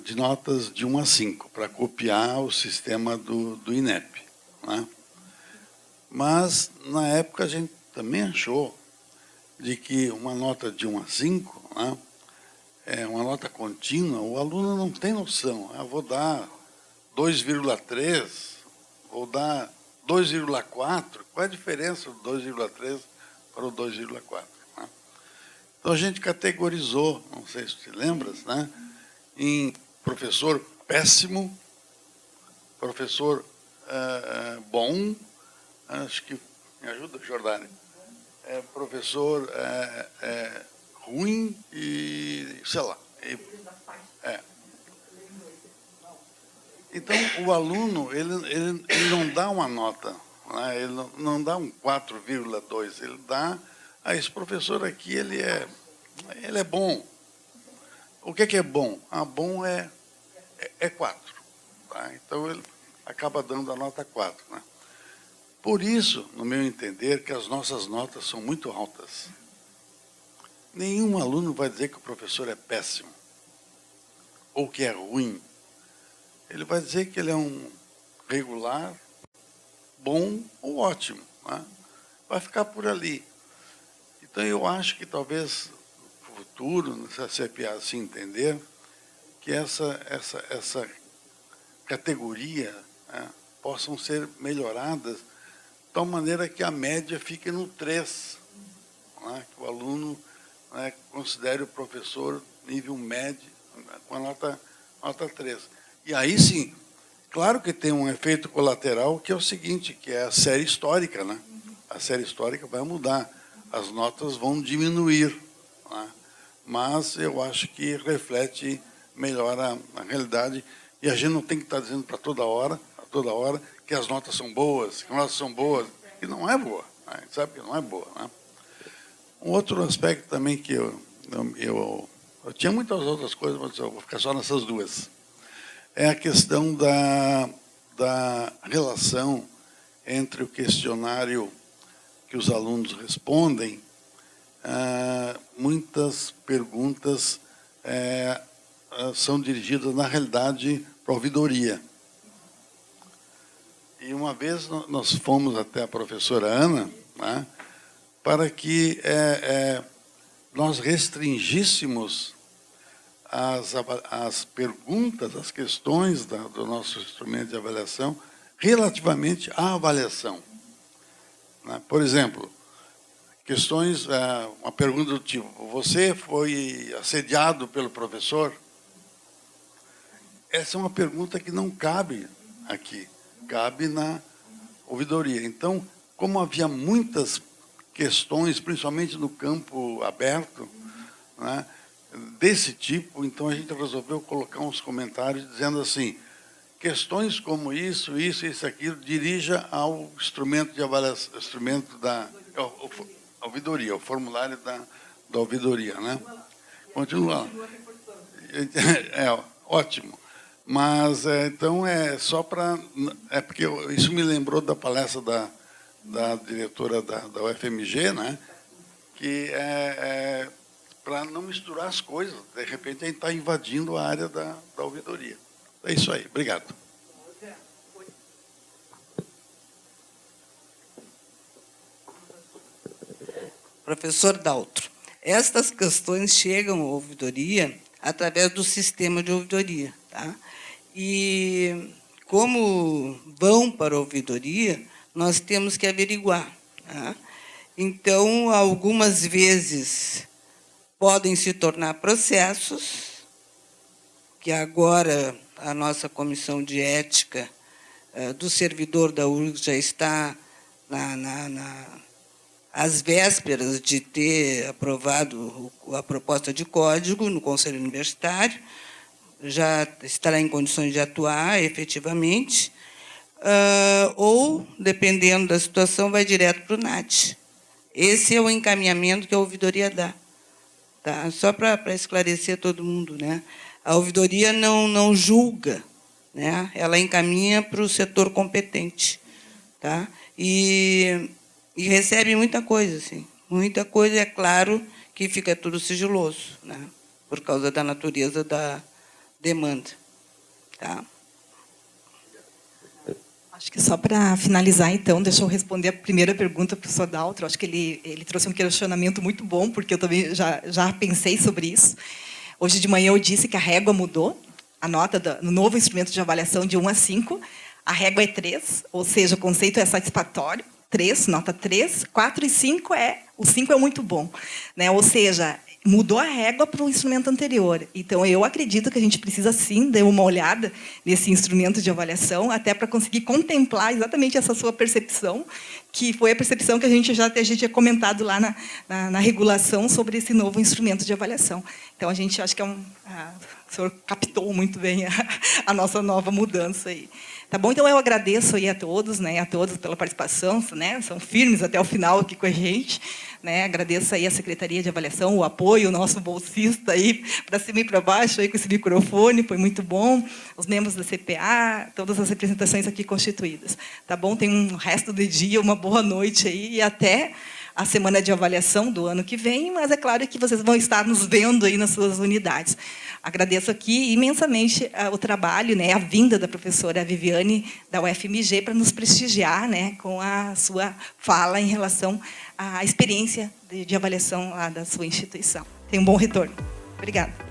De notas de 1 a 5, para copiar o sistema do INEP, né? Mas, na época, a gente também achou de que uma nota de 1 a 5, né, uma nota contínua, o aluno não tem noção. Vou dar 2,3, vou dar 2,4. Qual é a diferença do 2,3 para o 2,4? Né? Então, a gente categorizou, não sei se te lembras, né, em professor péssimo, professor bom, acho que me ajuda, Jordânia, professor ruim e, sei lá. Então, o aluno, ele não dá uma nota, né? Ele não dá um 4,2, ele dá, esse professor aqui, ele é bom. O que é bom? Bom é 4. Tá? Então, ele acaba dando a nota 4. Né? Por isso, no meu entender, que as nossas notas são muito altas. Nenhum aluno vai dizer que o professor é péssimo ou que é ruim. Ele vai dizer que ele é um regular, bom ou ótimo. Né? Vai ficar por ali. Então, eu acho que talvez no futuro, se a CPA se entender, que essa categoria, né, possam ser melhoradas de tal maneira que a média fique no 3. Né? Que o aluno, né, considere o professor nível médio, com a nota 3. E aí sim, claro que tem um efeito colateral, que é o seguinte, que é a série histórica. Né? A série histórica vai mudar, as notas vão diminuir. Né? Mas eu acho que reflete melhor a realidade, e a gente não tem que estar dizendo para toda hora, que as notas são boas, que não é boa. Né? A gente sabe que não é boa. Né? Um outro aspecto também que eu tinha muitas outras coisas, mas eu vou ficar só nessas duas. É a questão da relação entre o questionário que os alunos respondem. Muitas perguntas são dirigidas, na realidade, para a ouvidoria. E uma vez nós fomos até a professora Ana, né, para que nós restringíssemos as perguntas, as questões do nosso instrumento de avaliação relativamente à avaliação. Né? Por exemplo, questões, uma pergunta do tipo, você foi assediado pelo professor? Essa é uma pergunta que não cabe aqui, cabe na ouvidoria. Então, como havia muitas questões, principalmente no campo aberto, né, desse tipo, então a gente resolveu colocar uns comentários dizendo assim, questões como isso, aquilo, dirija ao instrumento de avaliação, instrumento da ouvidoria, o formulário da ouvidoria, né? Continua. Ótimo. Mas, então, só para... porque isso me lembrou da palestra da diretora da UFMG, né? Que para não misturar as coisas. De repente, a gente está invadindo a área da ouvidoria. É isso aí. Obrigado. Professor Daltro, estas questões chegam à ouvidoria através do sistema de ouvidoria. Tá? E, como vão para a ouvidoria, nós temos que averiguar. Tá? Então, algumas vezes, podem se tornar processos, que agora a nossa comissão de ética do servidor da URGS já está às vésperas de ter aprovado a proposta de código no Conselho Universitário, já estará em condições de atuar efetivamente, ou, dependendo da situação, vai direto para o NAT. Esse é o encaminhamento que a ouvidoria dá. Tá? Só para esclarecer todo mundo, né? A ouvidoria não julga, né? Ela encaminha para o setor competente. Tá? E recebe muita coisa, assim. Muita coisa, é claro que fica tudo sigiloso, né? Por causa da natureza da demanda. Tá? Acho que só para finalizar, então, deixa eu responder a primeira pergunta para o professor Daltro. Acho que ele trouxe um questionamento muito bom, porque eu também já pensei sobre isso. Hoje de manhã eu disse que a régua mudou, a nota no novo instrumento de avaliação de 1 a 5, a régua é 3, ou seja, o conceito é satisfatório, 3, nota 3, 4 e 5 o 5 é muito bom. Né? Ou seja, mudou a régua para o instrumento anterior. Então, eu acredito que a gente precisa, sim, dar uma olhada nesse instrumento de avaliação, até para conseguir contemplar exatamente essa sua percepção, que foi a percepção que a gente tinha comentado lá na regulação sobre esse novo instrumento de avaliação. Então, a gente acha que o senhor captou muito bem a nossa nova mudança aí. Tá bom? Então, eu agradeço aí a todos, né, pela participação, né, são firmes até o final aqui com a gente. Né, agradeço aí a Secretaria de Avaliação, o apoio, o nosso bolsista aí para cima e para baixo aí com esse microfone, foi muito bom. Os membros da CPA, todas as representações aqui constituídas. Tá bom? Tem um resto do dia, uma boa noite aí e até a semana de avaliação do ano que vem, mas é claro que vocês vão estar nos vendo aí nas suas unidades. Agradeço aqui imensamente o trabalho, né, a vinda da professora Viviane da UFMG para nos prestigiar, né, com a sua fala em relação à experiência de avaliação lá da sua instituição. Tenha um bom retorno. Obrigada.